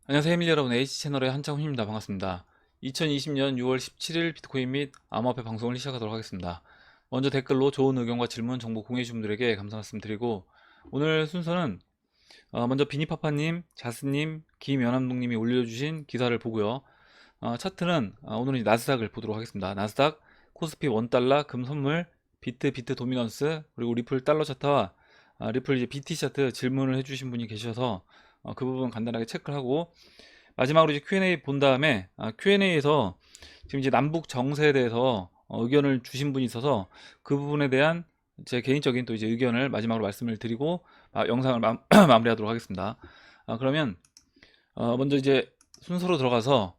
안녕하세요 해밀리 여러분, H채널의 한창훈입니다. 반갑습니다. 2020년 6월 17일 비트코인 및 암호화폐 방송을 시작하도록 하겠습니다. 먼저 댓글로 좋은 의견과 질문, 정보 공유해주신 분들에게 감사 말씀드리고, 오늘 순서는 먼저 비니파파님, 자스님, 김연암동님이 올려주신 기사를 보고요. 차트는 오늘은 이제 나스닥을 보도록 하겠습니다. 나스닥, 코스피 1달러, 금 선물, 비트 도미넌스, 그리고 리플 달러 차트와 리플 이제 BT 차트 질문을 해주신 분이 계셔서 그 부분 간단하게 체크를 하고, 마지막으로 이제 Q&A 본 다음에 Q&A에서 지금 이제 남북 정세에 대해서 의견을 주신 분이 있어서 그 부분에 대한 제 개인적인 또 이제 의견을 마지막으로 말씀을 드리고 영상을 마무리하도록 하겠습니다. 그러면 먼저 이제 순서로 들어가서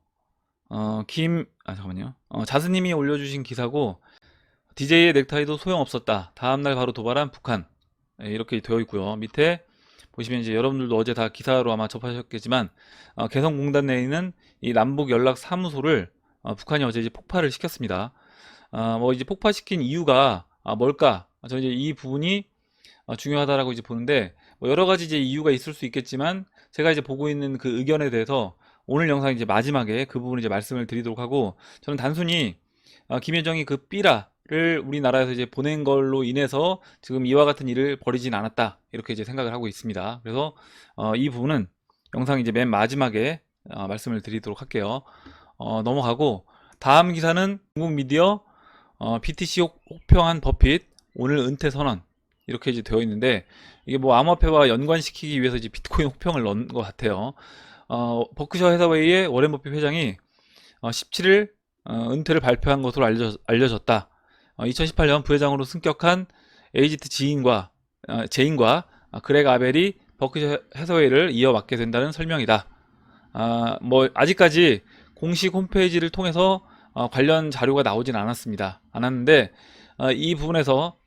잠깐만요. 자스님이 올려주신 기사고, DJ의 넥타이도 소용없었다. 다음날 바로 도발한 북한. 이렇게 되어 있고요. 밑에 보시면 이제 여러분들도 어제 다 기사로 아마 접하셨겠지만, 개성공단 내에 있는 이 남북 연락 사무소를 북한이 어제 이제 폭파를 시켰습니다. 뭐 이제 폭파시킨 이유가 뭘까? 저는 이제 이 부분이 중요하다라고 이제 보는데, 뭐 여러 가지 이제 이유가 있을 수 있겠지만, 제가 이제 보고 있는 그 의견에 대해서 오늘 영상 이제 마지막에 그 부분을 이제 말씀을 드리도록 하고, 저는 단순히 김여정이 그 삐라를 우리나라에서 이제 보낸 걸로 인해서 지금 이와 같은 일을 벌이진 않았다, 이렇게 이제 생각을 하고 있습니다. 그래서 이 부분은 영상 이제 맨 마지막에 말씀을 드리도록 할게요. 넘어가고, 다음 기사는 중국 미디어 BTC 혹평한 버핏 오늘 은퇴 선언, 이렇게 이제 되어 있는데, 이게 뭐 암호화폐와 연관시키기 위해서 이제 비트코인 혹평을 넣은 것 같아요. 버크셔 해서웨이의 워렌 버핏 회장이 17일 은퇴를 발표한 것으로 알려졌다. 2018년 부회장으로 승격한 에이지트 제인과 그렉 아벨이 버크셔 해서웨이를 이어맡게 된다는 설명이다. 뭐 아직까지 공식 홈페이지를 통해서 관련 자료가 나오진 않았는데, 이 부분에서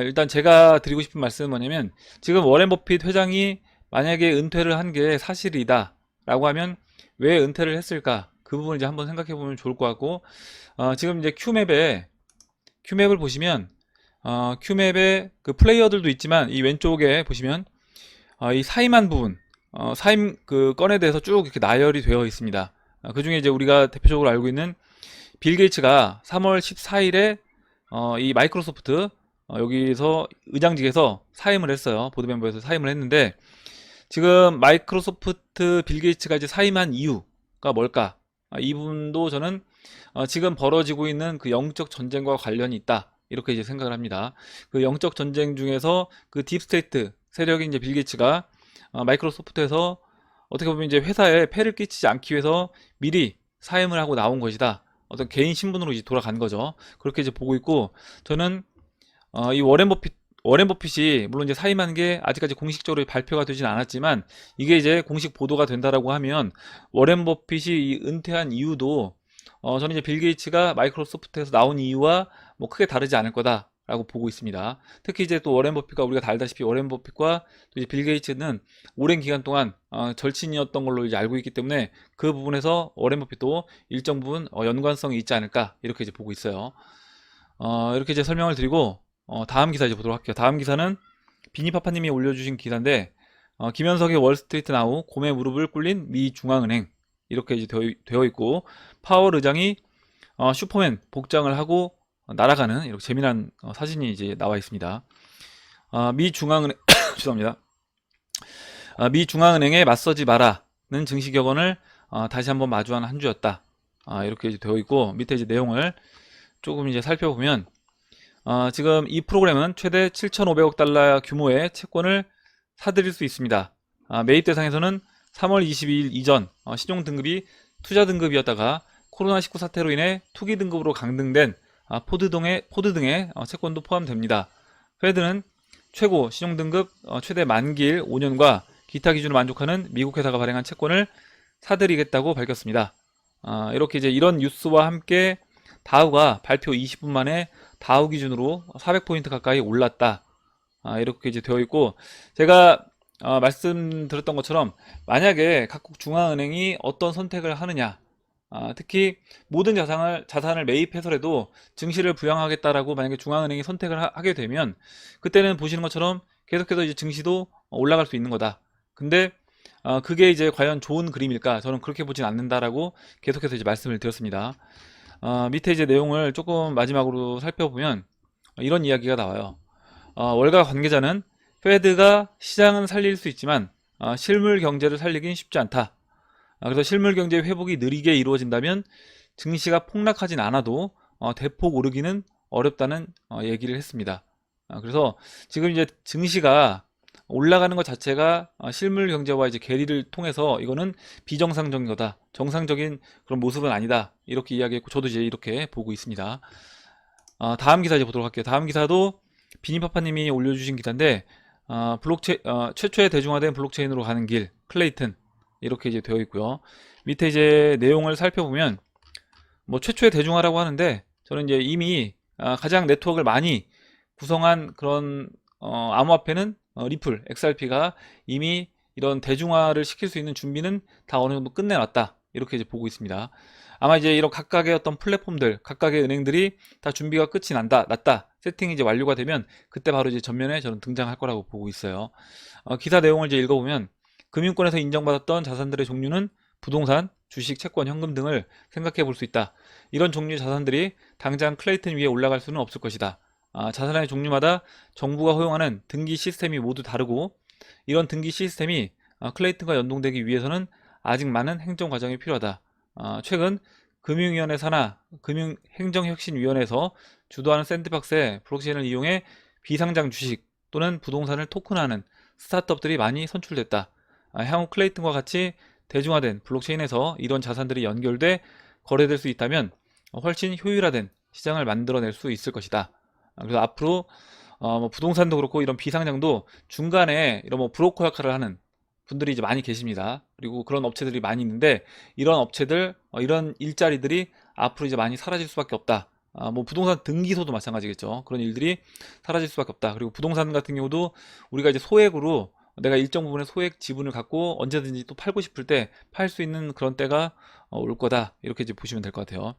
일단 제가 드리고 싶은 말씀은 뭐냐면, 지금 워렌 버핏 회장이 만약에 은퇴를 한 게 사실이다 라고 하면 왜 은퇴를 했을까, 그 부분 이제 한번 생각해 보면 좋을 것 같고, 지금 이제 큐맵을 보시면 큐맵에 그 플레이어들도 있지만, 이 왼쪽에 보시면 이 사임한 부분, 사임 그 건에 대해서 쭉 이렇게 나열이 되어 있습니다. 그 중에 이제 우리가 대표적으로 알고 있는 빌 게이츠가 3월 14일에 이 마이크로소프트 여기서 의장직에서 사임을 했어요. 보드 멤버에서 사임을 했는데, 지금 마이크로소프트 빌 게이츠가 이제 사임한 이유가 뭘까? 이 부분도 저는 지금 벌어지고 있는 그 영적 전쟁과 관련이 있다, 이렇게 이제 생각을 합니다. 그 영적 전쟁 중에서 그 딥스테이트 세력인 이제 빌 게이츠가 마이크로소프트에서 어떻게 보면 이제 회사에 폐를 끼치지 않기 위해서 미리 사임을 하고 나온 것이다. 어떤 개인 신분으로 이제 돌아간 거죠. 그렇게 이제 보고 있고, 저는 이 워렌 버핏이 물론 이제 사임한 게 아직까지 공식적으로 발표가 되진 않았지만, 이게 이제 공식 보도가 된다라고 하면 워렌 버핏이 이 은퇴한 이유도 저는 이제 빌 게이츠가 마이크로소프트에서 나온 이유와 뭐 크게 다르지 않을 거다라고 보고 있습니다. 특히 이제 또 워렌 버핏과, 우리가 다 알다시피 워렌 버핏과 또 이제 빌 게이츠는 오랜 기간 동안 절친이었던 걸로 이제 알고 있기 때문에, 그 부분에서 워렌 버핏도 일정 부분 연관성이 있지 않을까, 이렇게 이제 보고 있어요. 이렇게 이제 설명을 드리고, 다음 기사 이제 보도록 할게요. 다음 기사는 비니파파님이 올려주신 기사인데, 김현석의 월스트리트 나우 곰의 무릎을 꿇린 미 중앙은행, 이렇게 이제 되어 있고, 파월 의장이 슈퍼맨 복장을 하고 날아가는 이렇게 재미난 사진이 이제 나와 있습니다. 미 중앙은행 죄송합니다. 미 중앙은행에 맞서지 마라는 증시 격언을 다시 한번 마주한 한 주였다. 이렇게 이제 되어 있고, 밑에 이제 내용을 조금 이제 살펴보면, 지금 이 프로그램은 최대 7,500억 달러 규모의 채권을 사들일 수 있습니다. 매입 대상에서는 3월 22일 이전 신용 등급이 투자 등급이었다가 코로나19 사태로 인해 투기 등급으로 강등된 포드 등의 채권도 포함됩니다. 페드는 최고 신용 등급 최대 만기일 5년과 기타 기준을 만족하는 미국 회사가 발행한 채권을 사들이겠다고 밝혔습니다. 이렇게 이제 이런 뉴스와 함께 다우가 발표 20분 만에 다우 기준으로 400포인트 가까이 올랐다. 이렇게 이제 되어 있고, 제가 말씀드렸던 것처럼 만약에 각국 중앙은행이 어떤 선택을 하느냐, 특히 모든 자산을 매입해서라도 증시를 부양하겠다라고 만약에 중앙은행이 선택을 하게 되면, 그때는 보시는 것처럼 계속해서 이제 증시도 올라갈 수 있는 거다. 근데 그게 이제 과연 좋은 그림일까? 저는 그렇게 보진 않는다라고 계속해서 이제 말씀을 드렸습니다. 밑에 이제 내용을 조금 마지막으로 살펴보면 이런 이야기가 나와요. 월가 관계자는 페드가 시장은 살릴 수 있지만 실물 경제를 살리긴 쉽지 않다. 그래서 실물 경제 회복이 느리게 이루어진다면 증시가 폭락하진 않아도 대폭 오르기는 어렵다는 얘기를 했습니다. 그래서 지금 이제 증시가 올라가는 것 자체가 실물 경제와 이제 괴리를 통해서 이거는 비정상적인 거다. 정상적인 그런 모습은 아니다. 이렇게 이야기했고 저도 이제 이렇게 보고 있습니다. 다음 기사 이제 보도록 할게요. 다음 기사도 비니파파님이 올려주신 기사인데 최초의 대중화된 블록체인으로 가는 길 클레이튼 이렇게 이제 되어 있고요. 밑에 이제 내용을 살펴보면 뭐 최초의 대중화라고 하는데 저는 이제 이미 가장 네트워크를 많이 구성한 그런 암호화폐는 리플, XRP가 이미 이런 대중화를 시킬 수 있는 준비는 다 어느 정도 끝내놨다. 이렇게 이제 보고 있습니다. 아마 이제 이런 각각의 어떤 플랫폼들, 각각의 은행들이 다 준비가 끝이 났다. 세팅이 이제 완료가 되면 그때 바로 이제 전면에 저는 등장할 거라고 보고 있어요. 기사 내용을 이제 읽어보면 금융권에서 인정받았던 자산들의 종류는 부동산, 주식, 채권, 현금 등을 생각해 볼 수 있다. 이런 종류의 자산들이 당장 클레이튼 위에 올라갈 수는 없을 것이다. 자산의 종류마다 정부가 허용하는 등기 시스템이 모두 다르고 이런 등기 시스템이 클레이튼과 연동되기 위해서는 아직 많은 행정 과정이 필요하다. 최근 금융위원회 산하 금융행정혁신위원회에서 주도하는 샌드박스에 블록체인을 이용해 비상장 주식 또는 부동산을 토큰화하는 스타트업들이 많이 선출됐다. 향후 클레이튼과 같이 대중화된 블록체인에서 이런 자산들이 연결돼 거래될 수 있다면 훨씬 효율화된 시장을 만들어낼 수 있을 것이다. 그래서 앞으로 뭐 부동산도 그렇고 이런 비상장도 중간에 이런 뭐 브로커 역할을 하는 분들이 이제 많이 계십니다. 그리고 그런 업체들이 많이 있는데 이런 업체들, 이런 일자리들이 앞으로 이제 많이 사라질 수밖에 없다. 뭐 부동산 등기소도 마찬가지겠죠. 그런 일들이 사라질 수밖에 없다. 그리고 부동산 같은 경우도 우리가 이제 소액으로 내가 일정 부분의 소액 지분을 갖고 언제든지 또 팔고 싶을 때 팔 수 있는 그런 때가 올 거다. 이렇게 이제 보시면 될 것 같아요.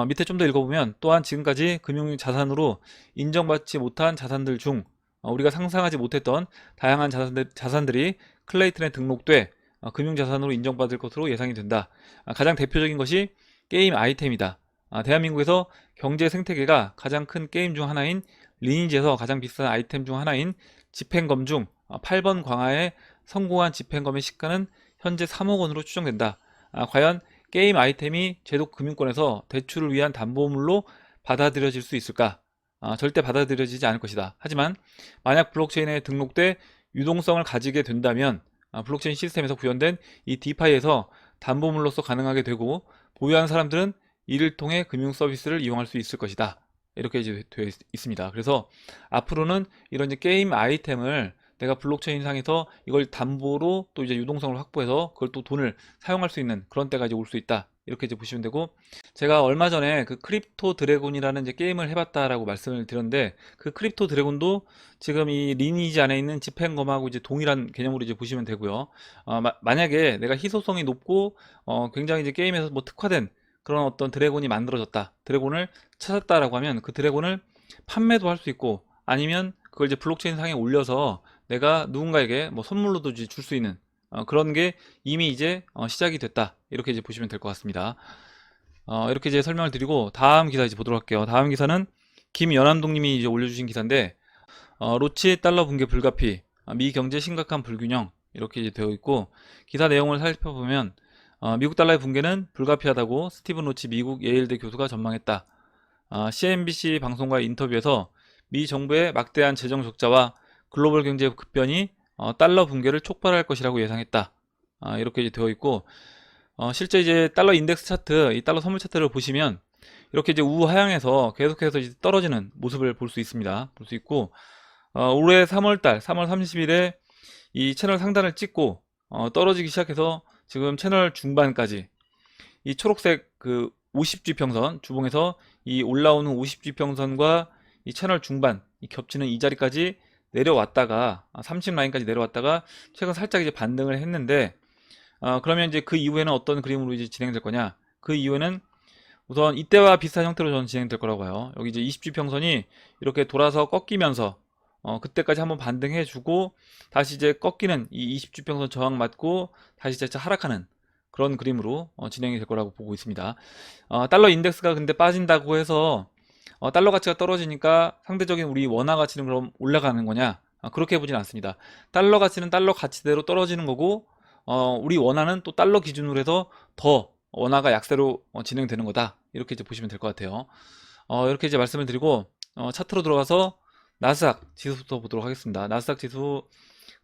밑에 좀 더 읽어보면 또한 지금까지 금융 자산으로 인정받지 못한 자산들 중 우리가 상상하지 못했던 다양한 자산들이 클레이튼에 등록돼 금융 자산으로 인정받을 것으로 예상이 된다. 가장 대표적인 것이 게임 아이템이다. 대한민국에서 경제 생태계가 가장 큰 게임 중 하나인 리니지에서 가장 비싼 아이템 중 하나인 집행검 중 8번 광화에 성공한 집행검의 시가는 현재 3억 원으로 추정된다. 과연 게임 아이템이 제도 금융권에서 대출을 위한 담보물로 받아들여질 수 있을까? 절대 받아들여지지 않을 것이다. 하지만 만약 블록체인에 등록돼 유동성을 가지게 된다면 블록체인 시스템에서 구현된 이 디파이에서 담보물로서 가능하게 되고 보유한 사람들은 이를 통해 금융 서비스를 이용할 수 있을 것이다. 이렇게 이제 되어 있습니다. 그래서 앞으로는 이런 이제 게임 아이템을 내가 블록체인 상에서 이걸 담보로 또 이제 유동성을 확보해서 그걸 또 돈을 사용할 수 있는 그런 때가 이제 올 수 있다. 이렇게 이제 보시면 되고 제가 얼마 전에 그 크립토 드래곤이라는 이제 게임을 해봤다라고 말씀을 드렸는데 그 크립토 드래곤도 지금 이 리니지 안에 있는 집행검하고 이제 동일한 개념으로 이제 보시면 되고요. 만약에 내가 희소성이 높고 굉장히 이제 게임에서 뭐 특화된 그런 어떤 드래곤이 만들어졌다. 드래곤을 찾았다라고 하면 그 드래곤을 판매도 할 수 있고 아니면 그걸 이제 블록체인 상에 올려서 내가 누군가에게 뭐 선물로도 줄 수 있는 그런 게 이미 이제 시작이 됐다. 이렇게 이제 보시면 될 것 같습니다. 이렇게 이제 설명을 드리고 다음 기사 이제 보도록 할게요. 다음 기사는 김연암동님이 이제 올려주신 기사인데 로치 달러 붕괴 불가피, 미 경제 심각한 불균형 이렇게 이제 되어 있고 기사 내용을 살펴보면 미국 달러의 붕괴는 불가피하다고 스티븐 로치 미국 예일대 교수가 전망했다. CNBC 방송과의 인터뷰에서 미 정부의 막대한 재정 적자와 글로벌 경제 급변이 달러 붕괴를 촉발할 것이라고 예상했다. 이렇게 이제 되어 있고 실제 이제 달러 인덱스 차트, 이 달러 선물 차트를 보시면 이렇게 이제 우하향에서 계속해서 이제 떨어지는 모습을 볼 수 있습니다. 볼 수 있고 올해 3월달, 3월 30일에 이 채널 상단을 찍고 떨어지기 시작해서 지금 채널 중반까지 이 초록색 그 50G 평선 주봉에서 이 올라오는 50G 평선과 이 채널 중반 이 겹치는 이 자리까지 내려왔다가 30 라인까지 내려왔다가 최근 살짝 이제 반등을 했는데 그러면 이제 그 이후에는 어떤 그림으로 이제 진행될 거냐? 그 이후에는 우선 이때와 비슷한 형태로 저는 진행될 거라고 봐요. 여기 이제 20G 평선이 이렇게 돌아서 꺾이면서 그때까지 한번 반등해주고 다시 이제 꺾이는 이 20주평선 저항 맞고 다시 재차 하락하는 그런 그림으로 진행이 될 거라고 보고 있습니다. 달러 인덱스가 근데 빠진다고 해서 달러 가치가 떨어지니까 상대적인 우리 원화 가치는 그럼 올라가는 거냐? 그렇게 보진 않습니다. 달러 가치는 달러 가치대로 떨어지는 거고 우리 원화는 또 달러 기준으로 해서 더 원화가 약세로 진행되는 거다. 이렇게 이제 보시면 될 것 같아요. 이렇게 이제 말씀을 드리고 차트로 들어가서 나스닥 지수부터 보도록 하겠습니다. 나스닥 지수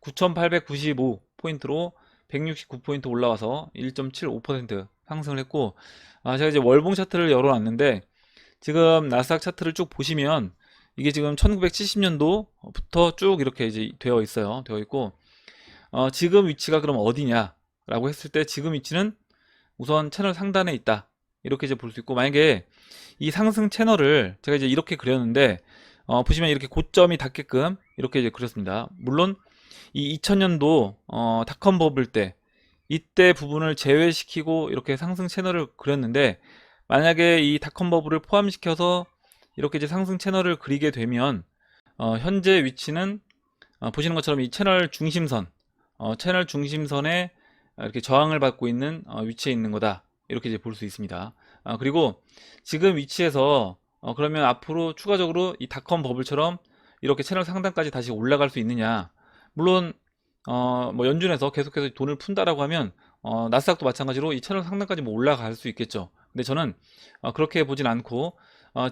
9,895포인트로 169포인트 올라와서 1.75% 상승을 했고 제가 이제 월봉 차트를 열어놨는데 지금 나스닥 차트를 쭉 보시면 이게 지금 1970년도부터 쭉 이렇게 이제 되어 있어요. 되어 있고 지금 위치가 그럼 어디냐 라고 했을 때 지금 위치는 우선 채널 상단에 있다. 이렇게 이제 볼 수 있고 만약에 이 상승 채널을 제가 이제 이렇게 그렸는데 보시면 이렇게 고점이 닿게끔 이렇게 이제 그렸습니다. 물론 이 2000년도 닷컴 버블 때 이때 부분을 제외시키고 이렇게 상승 채널을 그렸는데 만약에 이 닷컴 버블을 포함시켜서 이렇게 이제 상승 채널을 그리게 되면 현재 위치는 보시는 것처럼 이 채널 중심선에 이렇게 저항을 받고 있는 위치에 있는 거다. 이렇게 이제 볼 수 있습니다. 그리고 지금 위치에서 그러면 앞으로 추가적으로 이 닷컴 버블처럼 이렇게 채널 상단까지 다시 올라갈 수 있느냐? 물론 뭐 연준에서 계속해서 돈을 푼다라고 하면 나스닥도 마찬가지로 이 채널 상단까지 뭐 올라갈 수 있겠죠. 근데 저는 그렇게 보진 않고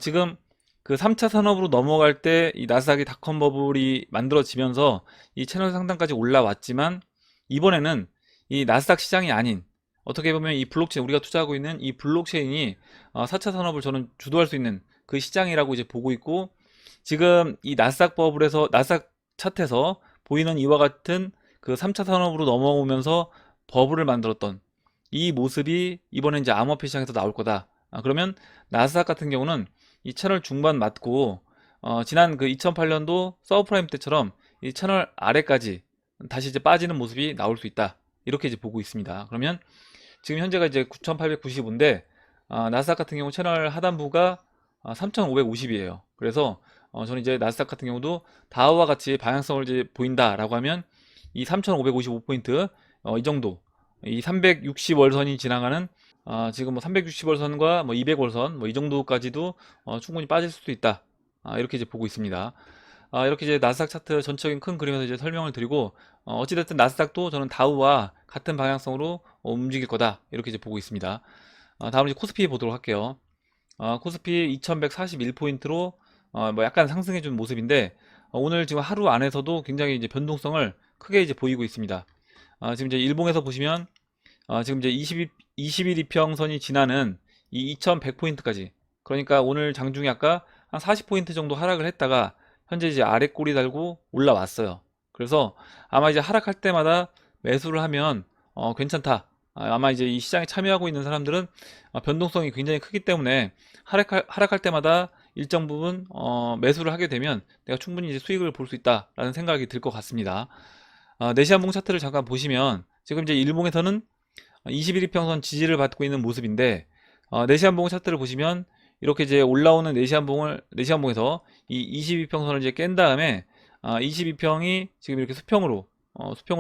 지금 그 3차 산업으로 넘어갈 때 이 나스닥이 닷컴 버블이 만들어지면서 이 채널 상단까지 올라왔지만 이번에는 이 나스닥 시장이 아닌 어떻게 보면 이 블록체인 우리가 투자하고 있는 이 블록체인이 4차 산업을 저는 주도할 수 있는 그 시장이라고 이제 보고 있고 지금 이 나스닥 버블에서 나스닥 차트에서 보이는 이와 같은 그 3차 산업으로 넘어오면서 버블을 만들었던 이 모습이 이번에 이제 암호화폐 시장에서 나올 거다. 그러면 나스닥 같은 경우는 이 채널 중반 맞고 지난 그 2008년도 서브프라임 때처럼 이 채널 아래까지 다시 이제 빠지는 모습이 나올 수 있다. 이렇게 이제 보고 있습니다. 그러면 지금 현재가 이제 9,895인데 나스닥 같은 경우 채널 하단부가 3,550이에요. 그래서 저는 이제 나스닥 같은 경우도 다우와 같이 방향성을 이제 보인다라고 하면 이 3,555포인트 이 정도 이 360월선이 지나가는 지금 뭐 360월선과 뭐 200월선 뭐 이 정도까지도 충분히 빠질 수도 있다. 이렇게 이제 보고 있습니다. 이렇게 이제 나스닥 차트 전체적인 큰 그림에서 이제 설명을 드리고 어찌됐든 나스닥도 저는 다우와 같은 방향성으로 움직일 거다 이렇게 이제 보고 있습니다. 다음으로 이제 코스피 보도록 할게요. 코스피 2141포인트로 뭐 약간 상승해 준 모습인데 오늘 지금 하루 안에서도 굉장히 이제 변동성을 크게 이제 보이고 있습니다. 지금 이제 일봉에서 보시면 지금 이제 21 이평선이 지나는 이 2100포인트까지 그러니까 오늘 장중에 아까 한 40포인트 정도 하락을 했다가 현재 이제 아래 꼬리 달고 올라왔어요. 그래서 아마 이제 하락할 때마다 매수를 하면 괜찮다. 아마 이제 이 시장에 참여하고 있는 사람들은 변동성이 굉장히 크기 때문에 하락할 때마다 일정 부분 매수를 하게 되면 내가 충분히 이제 수익을 볼 수 있다라는 생각이 들 것 같습니다. 내시한봉 차트를 잠깐 보시면 지금 이제 일봉에서는 21이평선 지지를 받고 있는 모습인데 내시한봉 차트를 보시면 이렇게 이제 올라오는 내시한봉에서 이 22평선을 이제 깬 다음에 22평이 지금 이렇게 수평으로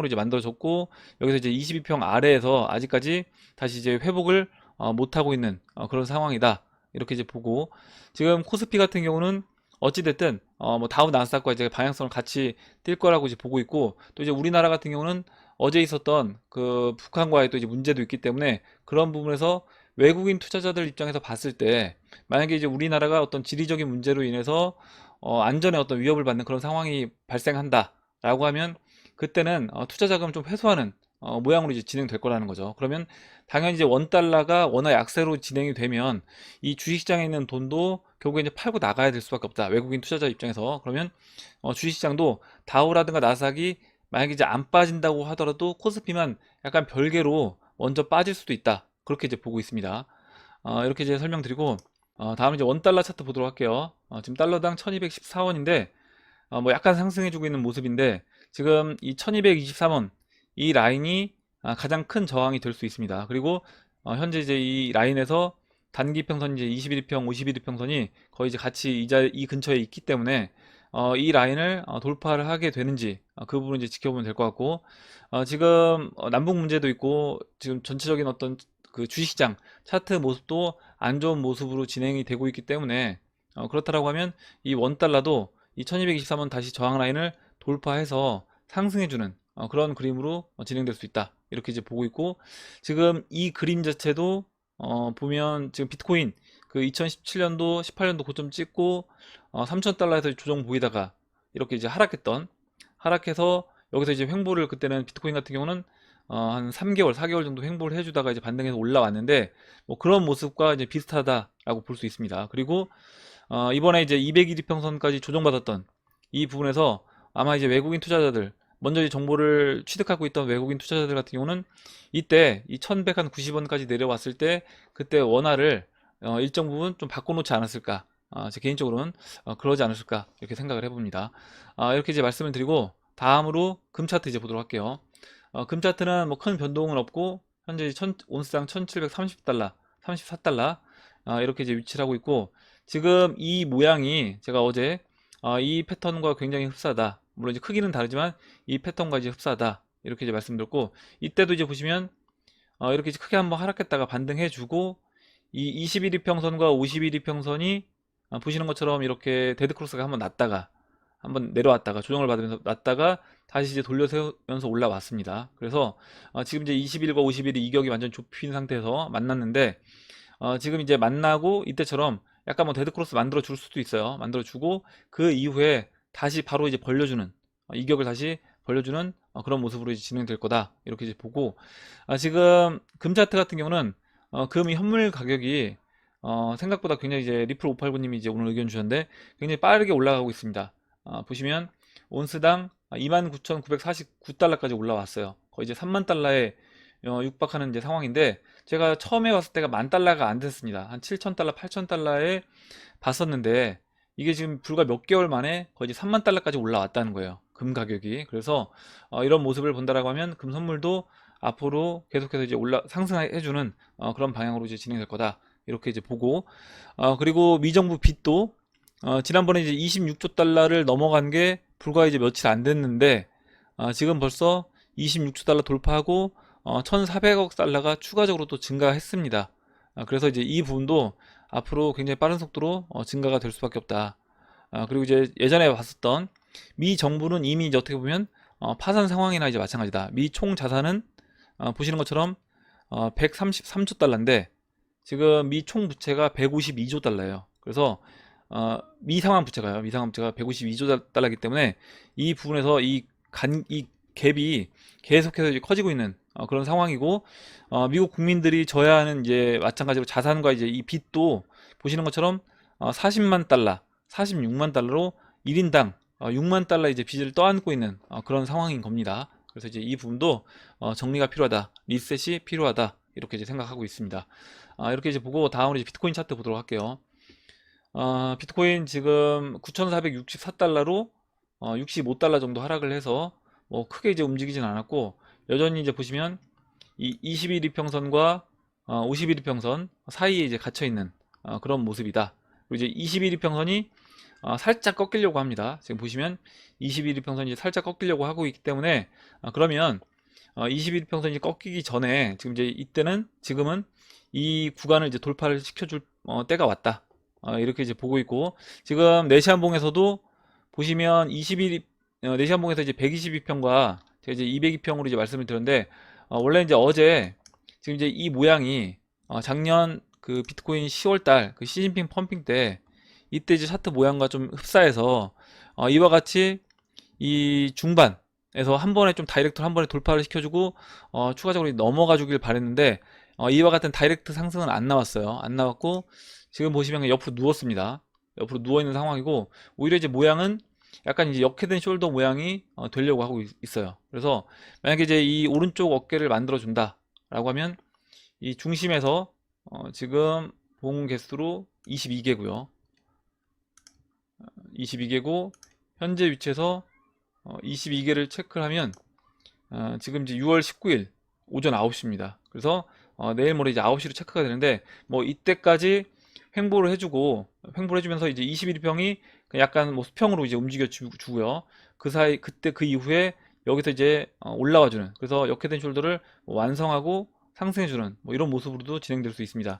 이제 만들어졌고 여기서 이제 22평 아래에서 아직까지 다시 이제 회복을 못하고 있는 그런 상황이다. 이렇게 이제 보고 지금 코스피 같은 경우는 어찌됐든 뭐 다우 나스닥과 이제 방향성을 같이 뛸 거라고 이제 보고 있고 또 이제 우리나라 같은 경우는 어제 있었던 그 북한과의 또 이제 문제도 있기 때문에 그런 부분에서 외국인 투자자들 입장에서 봤을 때 만약에 이제 우리나라가 어떤 지리적인 문제로 인해서 안전에 어떤 위협을 받는 그런 상황이 발생한다라고 하면 그때는 투자 자금을 좀 회수하는 모양으로 이제 진행될 거라는 거죠. 그러면 당연히 이제 원 달러가 워낙 약세로 진행이 되면 이 주식시장에 있는 돈도 결국에 이제 팔고 나가야 될 수밖에 없다. 외국인 투자자 입장에서 그러면 주식시장도 다우라든가 나스닥이 만약에 이제 안 빠진다고 하더라도 코스피만 약간 별개로 먼저 빠질 수도 있다. 그렇게 이제 보고 있습니다. 이렇게 이제 설명드리고 다음 이제 원 달러 차트 보도록 할게요. 지금 달러당 1214원인데 뭐 약간 상승해주고 있는 모습인데 지금 이 1223원 이 라인이 가장 큰 저항이 될 수 있습니다. 그리고 현재 이제 이 라인에서 단기 평선 이제 21이평, 51이평선이 거의 이제 같이 이 근처에 있기 때문에 이 라인을 돌파를 하게 되는지 그 부분 이제 지켜보면 될 것 같고, 지금 남북 문제도 있고 지금 전체적인 어떤 그 주식시장 차트 모습도 안 좋은 모습으로 진행이 되고 있기 때문에 그렇다라고 하면 이 원달러도 이 1223원 다시 저항 라인을 돌파해서 상승해주는 그런 그림으로 진행될 수 있다, 이렇게 이제 보고 있고, 지금 이 그림 자체도 보면 지금 비트코인 그 2017년도 18년도 고점 찍고 3,000달러에서 조정 보이다가 이렇게 이제 하락해서 여기서 이제 횡보를, 그때는 비트코인 같은 경우는 한 3개월 4개월 정도 횡보를 해주다가 이제 반등해서 올라왔는데, 뭐 그런 모습과 이제 비슷하다라고 볼 수 있습니다. 그리고 이번에 이제 200일이평선까지 조정받았던 이 부분에서 아마 이제 외국인 투자자들, 먼저 이 정보를 취득하고 있던 외국인 투자자들 같은 경우는 이때 이 1190원까지 내려왔을 때 그때 원화를 일정 부분 좀 바꿔놓지 않았을까, 제 개인적으로는 그러지 않았을까 이렇게 생각을 해봅니다. 이렇게 이제 말씀을 드리고, 다음으로 금 차트 이제 보도록 할게요. 금 차트는 뭐 큰 변동은 없고 현재 온스당 1730달러 34달러 이렇게 이제 위치를 하고 있고, 지금 이 모양이 제가 어제 이 패턴과 굉장히 흡사하다, 물론 이제 크기는 다르지만 이 패턴과 이제 흡사하다 이렇게 이제 말씀드렸고, 이때도 이제 보시면 이렇게 이제 크게 한번 하락했다가 반등해주고, 이 21이평선과 51이평선이 보시는 것처럼 이렇게 데드크로스가 한번 났다가 한번 내려왔다가 조정을 받으면서 났다가 다시 이제 돌려세우면서 올라왔습니다. 그래서 지금 이제 21과 51이 이격이 완전 좁힌 상태에서 만났는데, 지금 이제 만나고 이때처럼 약간 뭐 데드크로스 만들어 줄 수도 있어요. 만들어 주고 그 이후에 다시 바로 이제 벌려주는, 이격을 다시 벌려주는 그런 모습으로 이제 진행될 거다, 이렇게 이제 보고, 지금 금 차트 같은 경우는 금 현물 가격이 생각보다 굉장히, 이제 리플 589님이 이제 오늘 의견 주셨는데 굉장히 빠르게 올라가고 있습니다. 보시면 온스당 29,949달러까지 올라왔어요. 거의 이제 3만 달러에 육박하는 이제 상황인데, 제가 처음에 왔을 때가 10,000달러가 안 됐습니다. 한 7,000달러, 8,000달러에 봤었는데 이게 지금 불과 몇 개월 만에 거의 이제 3만 달러까지 올라왔다는 거예요, 금 가격이. 그래서 이런 모습을 본다라고 하면 금 선물도 앞으로 계속해서 이제 상승해주는 그런 방향으로 이제 진행될 거다, 이렇게 이제 보고, 그리고 미정부 빚도 지난번에 이제 26조 달러를 넘어간 게 불과 이제 며칠 안 됐는데, 지금 벌써 26조 달러 돌파하고 1,400억 달러가 추가적으로 또 증가했습니다. 그래서 이제 이 부분도 앞으로 굉장히 빠른 속도로 증가가 될 수밖에 없다. 그리고 이제 예전에 봤었던 미 정부는 이미 이제 어떻게 보면 파산 상황이나 이제 마찬가지다. 미 총 자산은 보시는 것처럼 133조 달러인데 지금 미 총 부채가 152조 달러예요. 그래서 미상환 부채가요. 미상환 부채가 152조 달러이기 때문에 이 부분에서 이 갭이 계속해서 이제 커지고 있는 그런 상황이고, 미국 국민들이 져야 하는 이제 마찬가지로 자산과 이제 이 빚도 보시는 것처럼 40만 달러, 46만 달러로 1인당 6만 달러 이제 빚을 떠안고 있는 그런 상황인 겁니다. 그래서 이제 이 부분도 정리가 필요하다, 리셋이 필요하다, 이렇게 이제 생각하고 있습니다. 이렇게 이제 보고 다음으로 이제 비트코인 차트 보도록 할게요. 비트코인 지금 9,464달러로 65달러 정도 하락을 해서 뭐 크게 이제 움직이진 않았고, 여전히 이제 보시면 이 21이평선과 51이평선 사이에 이제 갇혀 있는 그런 모습이다. 그리고 이제 21이평선이 살짝 꺾이려고 합니다. 지금 보시면 21이평선이 살짝 꺾이려고 하고 있기 때문에, 그러면 21이평선이 꺾이기 전에 지금 이제 지금은 이 구간을 이제 돌파를 시켜줄 때가 왔다. 이렇게 이제 보고 있고, 지금 내시한봉에서도 보시면 내시한봉에서 이제 122평과 제가 이제 202평으로 이제 말씀을 드렸는데, 원래 이제 어제 지금 이제 이 모양이 작년 그 비트코인 10월달 그 시진핑 펌핑 때 이때 이제 차트 모양과 좀 흡사해서 이와 같이 이 중반에서 한 번에 좀 다이렉트로 한 번에 돌파를 시켜주고 추가적으로 넘어가 주길 바랬는데, 이와 같은 다이렉트 상승은 안 나왔어요. 안 나왔고 지금 보시면 옆으로 누웠습니다. 옆으로 누워 있는 상황이고, 오히려 이제 모양은 약간 이제 역해된 숄더 모양이 되려고 하고 있어요. 그래서 만약에 이제 이 오른쪽 어깨를 만들어 준다 라고 하면 이 중심에서 지금 봉 개수로 22개고요. 22개고 현재 위치에서 22개를 체크를 하면 지금 이제 6월 19일 오전 9시입니다. 그래서 내일 모레 이제 9시로 체크가 되는데, 뭐 이때까지 횡보를 해주면서 이제 21평이 약간 뭐 수평으로 이제 움직여 주고요. 그 사이 그때 그 이후에 여기서 이제 올라와 주는, 그래서 역헤드 앤 숄더를 뭐 완성하고 상승해 주는 뭐 이런 모습으로도 진행될 수 있습니다.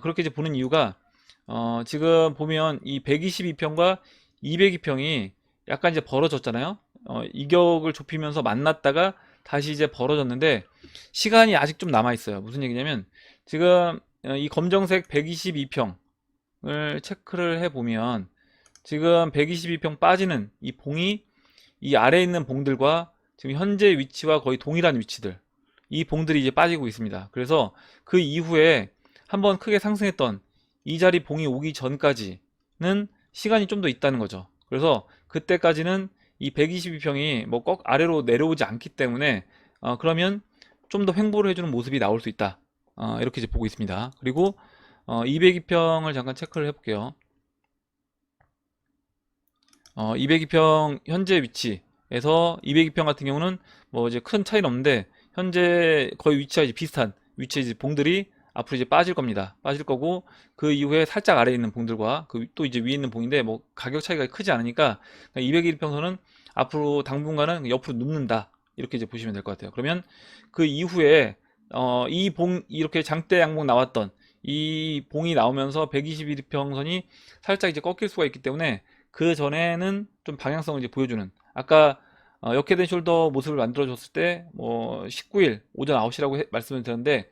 그렇게 이제 보는 이유가 지금 보면 이 122평과 202평이 약간 이제 벌어졌잖아요. 이격을 좁히면서 만났다가 다시 이제 벌어졌는데 시간이 아직 좀 남아 있어요. 무슨 얘기냐면 지금 이 검정색 122평을 체크를 해 보면 지금 122평 빠지는 이 봉이 이 아래에 있는 봉들과 지금 현재 위치와 거의 동일한 위치들, 이 봉들이 이제 빠지고 있습니다. 그래서 그 이후에 한번 크게 상승했던 이 자리 봉이 오기 전까지는 시간이 좀 더 있다는 거죠. 그래서 그때까지는 이 122평이 뭐 꼭 아래로 내려오지 않기 때문에 그러면 좀 더 횡보를 해주는 모습이 나올 수 있다. 이렇게 이제 보고 있습니다. 그리고 202평을 잠깐 체크를 해볼게요. 202평 현재 위치에서 202평 같은 경우는 뭐 이제 큰 차이는 없는데 현재 거의 위치와 이제 비슷한 위치의 이제 봉들이 앞으로 이제 빠질 겁니다. 빠질 거고 그 이후에 살짝 아래에 있는 봉들과 그 또 이제 위에 있는 봉인데 뭐 가격 차이가 크지 않으니까 201평선은 앞으로 당분간은 옆으로 눕는다. 이렇게 이제 보시면 될 것 같아요. 그러면 그 이후에 이 봉 이렇게 장대 양봉 나왔던 이 봉이 나오면서 121평선이 살짝 이제 꺾일 수가 있기 때문에 그 전에는 좀 방향성을 이제 보여주는, 아까 역헤드 앤 숄더 모습을 만들어 줬을 때 뭐 19일 오전 9시라고 말씀을 드렸는데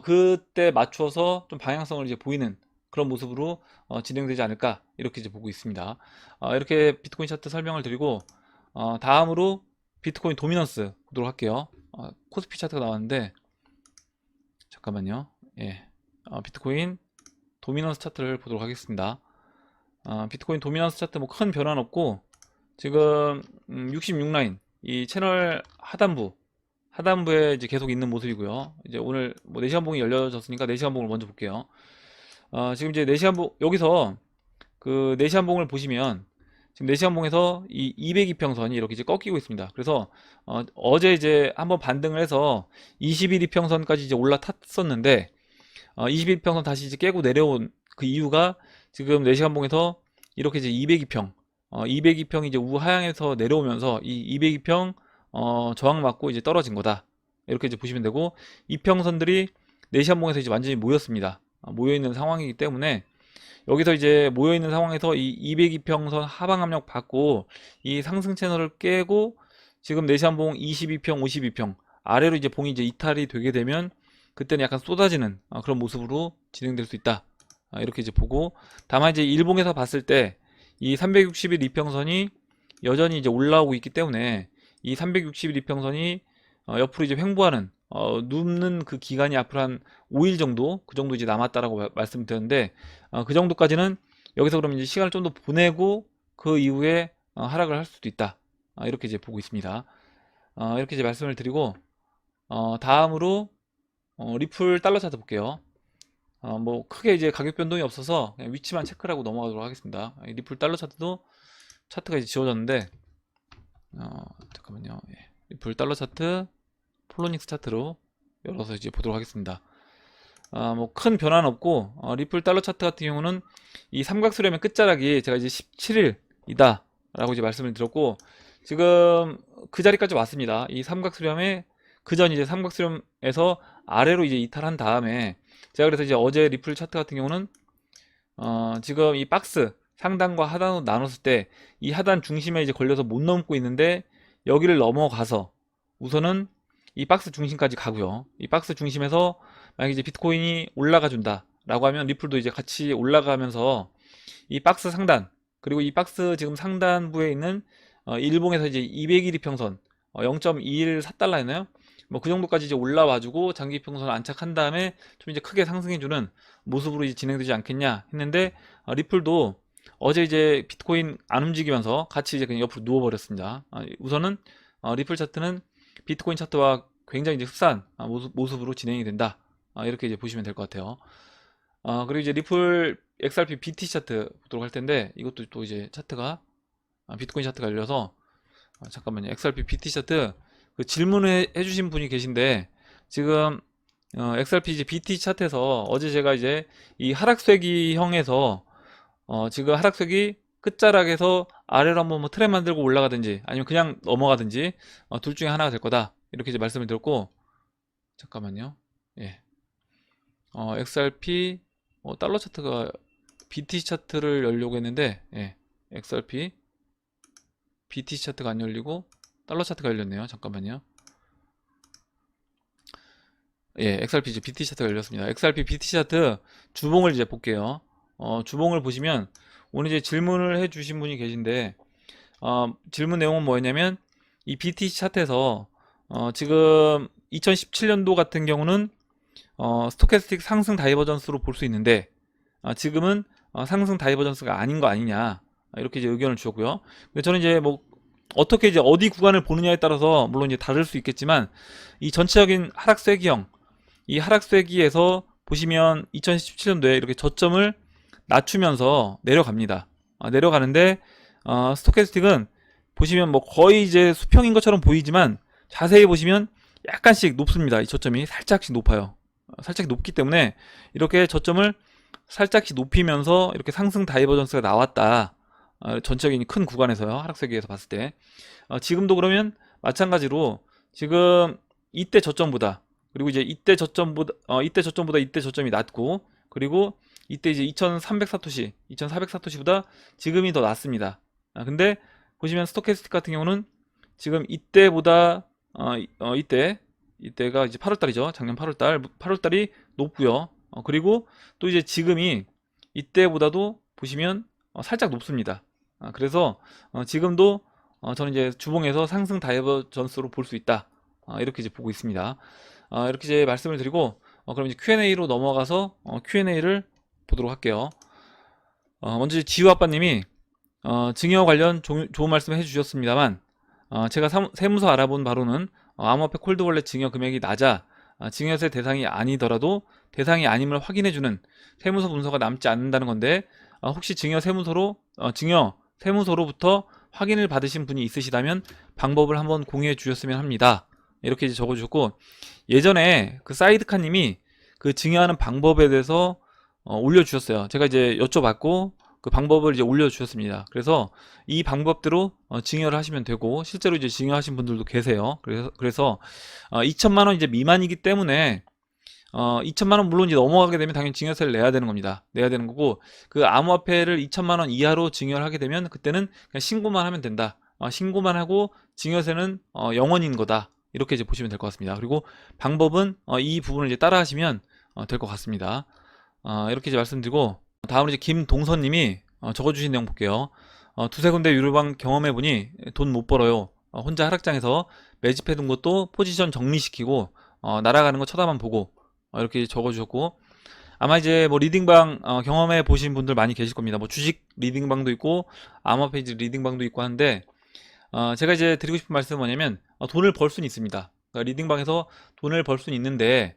그때 맞춰서 좀 방향성을 이제 보이는 그런 모습으로 진행되지 않을까 이렇게 이제 보고 있습니다. 이렇게 비트코인 차트 설명을 드리고 다음으로 비트코인 도미넌스 보도록 할게요. 코스피 차트가 나왔는데 잠깐만요. 예, 비트코인 도미넌스 차트를 보도록 하겠습니다. 비트코인 도미넌스 차트 뭐 큰 변화는 없고 지금 66라인 이 채널 하단부에 이제 계속 있는 모습이고요. 이제 오늘 뭐 4시간 봉이 열려졌으니까 4시간 봉을 먼저 볼게요. 지금 이제 4시간 봉 여기서 그 4시간 봉을 보시면 지금 4시간 봉에서 이 202평선이 이렇게 이제 꺾이고 있습니다. 그래서 어제 이제 한번 반등을 해서 21이평선까지 이제 올라탔었는데 21평선 다시 이제 깨고 내려온 그 이유가 지금 4시간 봉에서 이렇게 이제 202평 202평이 이제 우하향에서 내려오면서 이 202평 저항 맞고 이제 떨어진 거다. 이렇게 이제 보시면 되고 이평선들이 4시간 봉에서 이제 완전히 모였습니다. 모여 있는 상황이기 때문에 여기서 이제 모여 있는 상황에서 이 202평선 하방 압력 받고 이 상승 채널을 깨고 지금 4시간 봉 22평, 52평 아래로 이제 봉이 이제 이탈이 되게 되면 그때는 약간 쏟아지는 그런 모습으로 진행될 수 있다. 이렇게 이제 보고, 다만 이제 일봉에서 봤을 때 이 361 이평선이 여전히 이제 올라오고 있기 때문에 이 361 이평선이 옆으로 이제 횡보하는 눕는 그 기간이 앞으로 한 5일 정도 그 정도 이제 남았다라고 말씀드렸는데 그 정도까지는 여기서 그러면 이제 시간을 좀 더 보내고 그 이후에 하락을 할 수도 있다. 이렇게 이제 보고 있습니다. 이렇게 이제 말씀을 드리고 다음으로 리플 달러 차트 볼게요. 뭐 크게 이제 가격 변동이 없어서 그냥 위치만 체크를 하고 넘어가도록 하겠습니다. 리플 달러 차트도 차트가 이제 지워졌는데 잠깐만요. 예. 리플 달러 차트 폴로닉스 차트로 열어서 이제 보도록 하겠습니다. 뭐 큰 변화는 없고 리플 달러 차트 같은 경우는 이 삼각수렴의 끝자락이 제가 이제 17일이다 라고 이제 말씀을 드렸고 지금 그 자리까지 왔습니다. 이 삼각수렴의 그전 이제 삼각수렴에서 아래로 이제 이탈한 다음에 제가 그래서 이제 어제 리플 차트 같은 경우는 지금 이 박스 상단과 하단으로 나눴을 때 이 하단 중심에 이제 걸려서 못 넘고 있는데 여기를 넘어가서 우선은 이 박스 중심까지 가고요. 이 박스 중심에서 만약에 이제 비트코인이 올라가 준다 라고 하면 리플도 이제 같이 올라가면서 이 박스 상단 그리고 이 박스 지금 상단부에 있는 일봉에서 이제 201 이평선 0.214달러였나요? 뭐 그 정도까지 이제 올라와주고 장기 이평선을 안착한 다음에 좀 이제 크게 상승해주는 모습으로 이제 진행되지 않겠냐 했는데 리플도 어제 이제 비트코인 안 움직이면서 같이 이제 그냥 옆으로 누워버렸습니다. 우선은 리플 차트는 비트코인 차트와 굉장히 이제 흡사한 모습으로 진행이 된다. 이렇게 이제 보시면 될 것 같아요. 그리고 이제 리플 XRP BT 차트 보도록 할 텐데 이것도 또 이제 차트가 비트코인 차트가 열려서 잠깐만요. XRP BT 차트 그 질문을 해주신 분이 계신데 지금 XRP 이제 BT 차트에서 어제 제가 이제 이 하락세기형에서 지금 하락세기 끝자락에서 아래로 한번 뭐 트랩 만들고 올라가든지 아니면 그냥 넘어가든지 둘 중에 하나가 될 거다. 이렇게 이제 말씀을 드렸고, 잠깐만요. 예. XRP 달러 차트가 BTC 차트를 열려고 했는데, 예. XRP BTC 차트가 안 열리고 달러 차트가 열렸네요. 잠깐만요. 예, XRP 이제 BTC 차트가 열렸습니다. XRP BTC 차트 주봉을 이제 볼게요. 주봉을 보시면 오늘 이제 질문을 해주신 분이 계신데, 질문 내용은 뭐였냐면, 이 BTC 차트에서 지금 2017년도 같은 경우는 스토캐스틱 상승 다이버전스로 볼 수 있는데, 지금은 상승 다이버전스가 아닌 거 아니냐, 이렇게 이제 의견을 주었고요. 근데 저는 이제 뭐 어떻게 이제 어디 구간을 보느냐에 따라서 물론 이제 다를 수 있겠지만, 이 전체적인 하락세기형, 이 하락세기에서 보시면 2017년도에 이렇게 저점을 낮추면서 내려갑니다. 내려가는데 스토캐스틱은 보시면 뭐 거의 이제 수평인 것처럼 보이지만 자세히 보시면 약간씩 높습니다. 이 저점이 살짝씩 높아요. 살짝 높기 때문에 이렇게 저점을 살짝씩 높이면서 이렇게 상승 다이버전스가 나왔다. 전체적인 큰 구간에서요. 하락세기에서 봤을 때. 지금도 그러면 마찬가지로 지금 이때 저점보다, 그리고 이제 이때 저점보다 이때 저점이 낮고, 그리고 이때 이제 2300사토시 2400사토시보다 지금이 더 낮습니다. 근데 보시면 스토캐스틱 같은 경우는 지금 이때보다 이때가 이제 8월달이죠. 작년 8월달이 높고요. 그리고 또 이제 지금이 이때보다도 보시면 살짝 높습니다. 그래서 지금도 저는 이제 주봉에서 상승 다이버전스로 볼 수 있다. 이렇게 이제 보고 있습니다. 이렇게 이제 말씀을 드리고, 그럼 이제 Q&A로 넘어가서 Q&A를 보도록 할게요. 먼저 지우아빠님이 증여 관련 좋은 말씀 해주셨습니다만, 제가 세무서 알아본 바로는 암호화폐 콜드월렛 증여 금액이 낮아 증여세 대상이 아니더라도 대상이 아님을 확인해주는 세무서 문서가 남지 않는다는 건데, 혹시 증여 세무서로부터 확인을 받으신 분이 있으시다면 방법을 한번 공유해 주셨으면 합니다. 이렇게 이제 적어주셨고, 예전에 그 사이드카님이 그 증여하는 방법에 대해서 올려주셨어요. 제가 이제 여쭤봤고 그 방법을 이제 올려주셨습니다. 그래서 이 방법대로 증여를 하시면 되고, 실제로 이제 증여하신 분들도 계세요. 그래서 2천만 원 이제 미만이기 때문에 2천만 원 물론 이제 넘어가게 되면 당연히 증여세를 내야 되는 겁니다. 내야 되는 거고, 그 암호화폐를 2천만 원 이하로 증여를 하게 되면 그때는 그냥 신고만 하면 된다. 신고만 하고 증여세는 0원인 거다. 이렇게 이제 보시면 될 것 같습니다. 그리고 방법은 이 부분을 이제 따라 하시면 될 것 같습니다. 이렇게 이제 말씀드리고, 다음으로 이제 김동선님이 적어주신 내용 볼게요. 두세 군데 유료방 경험해보니 돈 못 벌어요. 혼자 하락장에서 매집해둔 것도 포지션 정리시키고 날아가는 거 쳐다만 보고, 이렇게 적어주셨고, 아마 이제 뭐 리딩방 경험해 보신 분들 많이 계실 겁니다. 뭐 주식 리딩방도 있고 암호화폐 리딩방도 있고 하는데, 제가 이제 드리고 싶은 말씀은 뭐냐면, 돈을 벌 수는 있습니다. 그러니까 리딩방에서 돈을 벌 수는 있는데,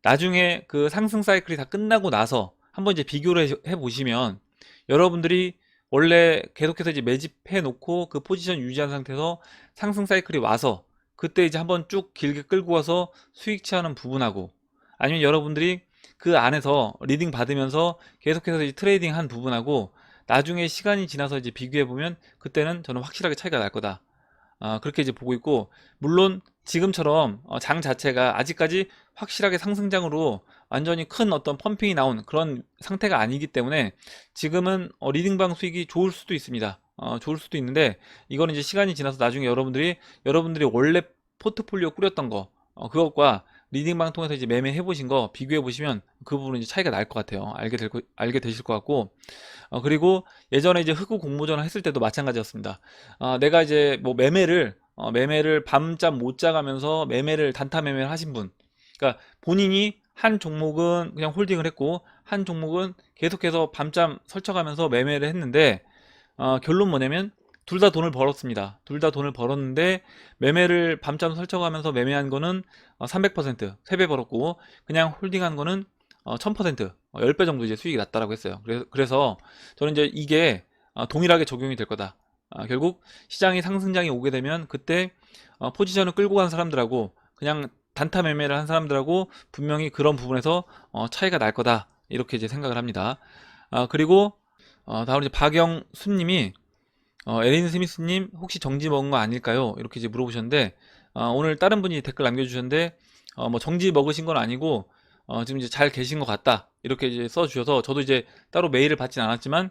나중에 그 상승 사이클이 다 끝나고 나서 한번 이제 비교를 해 보시면, 여러분들이 원래 계속해서 이제 매집해 놓고 그 포지션 유지한 상태에서 상승 사이클이 와서 그때 이제 한번 쭉 길게 끌고 와서 수익 취하는 부분하고, 아니면 여러분들이 그 안에서 리딩 받으면서 계속해서 이제 트레이딩 한 부분하고, 나중에 시간이 지나서 이제 비교해 보면 그때는 저는 확실하게 차이가 날 거다. 그렇게 이제 보고 있고, 물론 지금처럼 장 자체가 아직까지 확실하게 상승장으로 완전히 큰 어떤 펌핑이 나온 그런 상태가 아니기 때문에 지금은 리딩방 수익이 좋을 수도 있습니다. 좋을 수도 있는데, 이거는 이제 시간이 지나서 나중에 여러분들이 원래 포트폴리오 꾸렸던 거 그것과 리딩방 통해서 이제 매매해 보신 거 비교해 보시면 그 부분은 이제 차이가 날 것 같아요. 알게 되실 것 같고, 그리고 예전에 이제 흑우 공모전 했을 때도 마찬가지였습니다. 내가 이제 뭐 매매를 밤잠 못 자가면서 단타 매매를 하신 분, 그러니까 본인이 한 종목은 그냥 홀딩을 했고 한 종목은 계속해서 밤잠 설쳐가면서 매매를 했는데, 결론 뭐냐면 둘 다 돈을 벌었습니다. 둘 다 돈을 벌었는데, 매매를 밤잠 설쳐가면서 매매한 거는 300% 3배 벌었고, 그냥 홀딩한 거는 1000% 10배 정도 이제 수익이 났다라고 했어요. 그래서 저는 이제 이게 동일하게 적용이 될 거다. 결국 시장이 상승장이 오게 되면 그때 포지션을 끌고 간 사람들하고 그냥 단타 매매를 한 사람들하고 분명히 그런 부분에서 차이가 날 거다. 이렇게 이제 생각을 합니다. 그리고 다음으로 이제 박영수님이 에린 스미스님 혹시 정지 먹은 거 아닐까요? 이렇게 이제 물어보셨는데 오늘 다른 분이 댓글 남겨주셨는데 뭐 정지 먹으신 건 아니고 지금 이제 잘 계신 것 같다 이렇게 이제 써주셔서 저도 이제 따로 메일을 받진 않았지만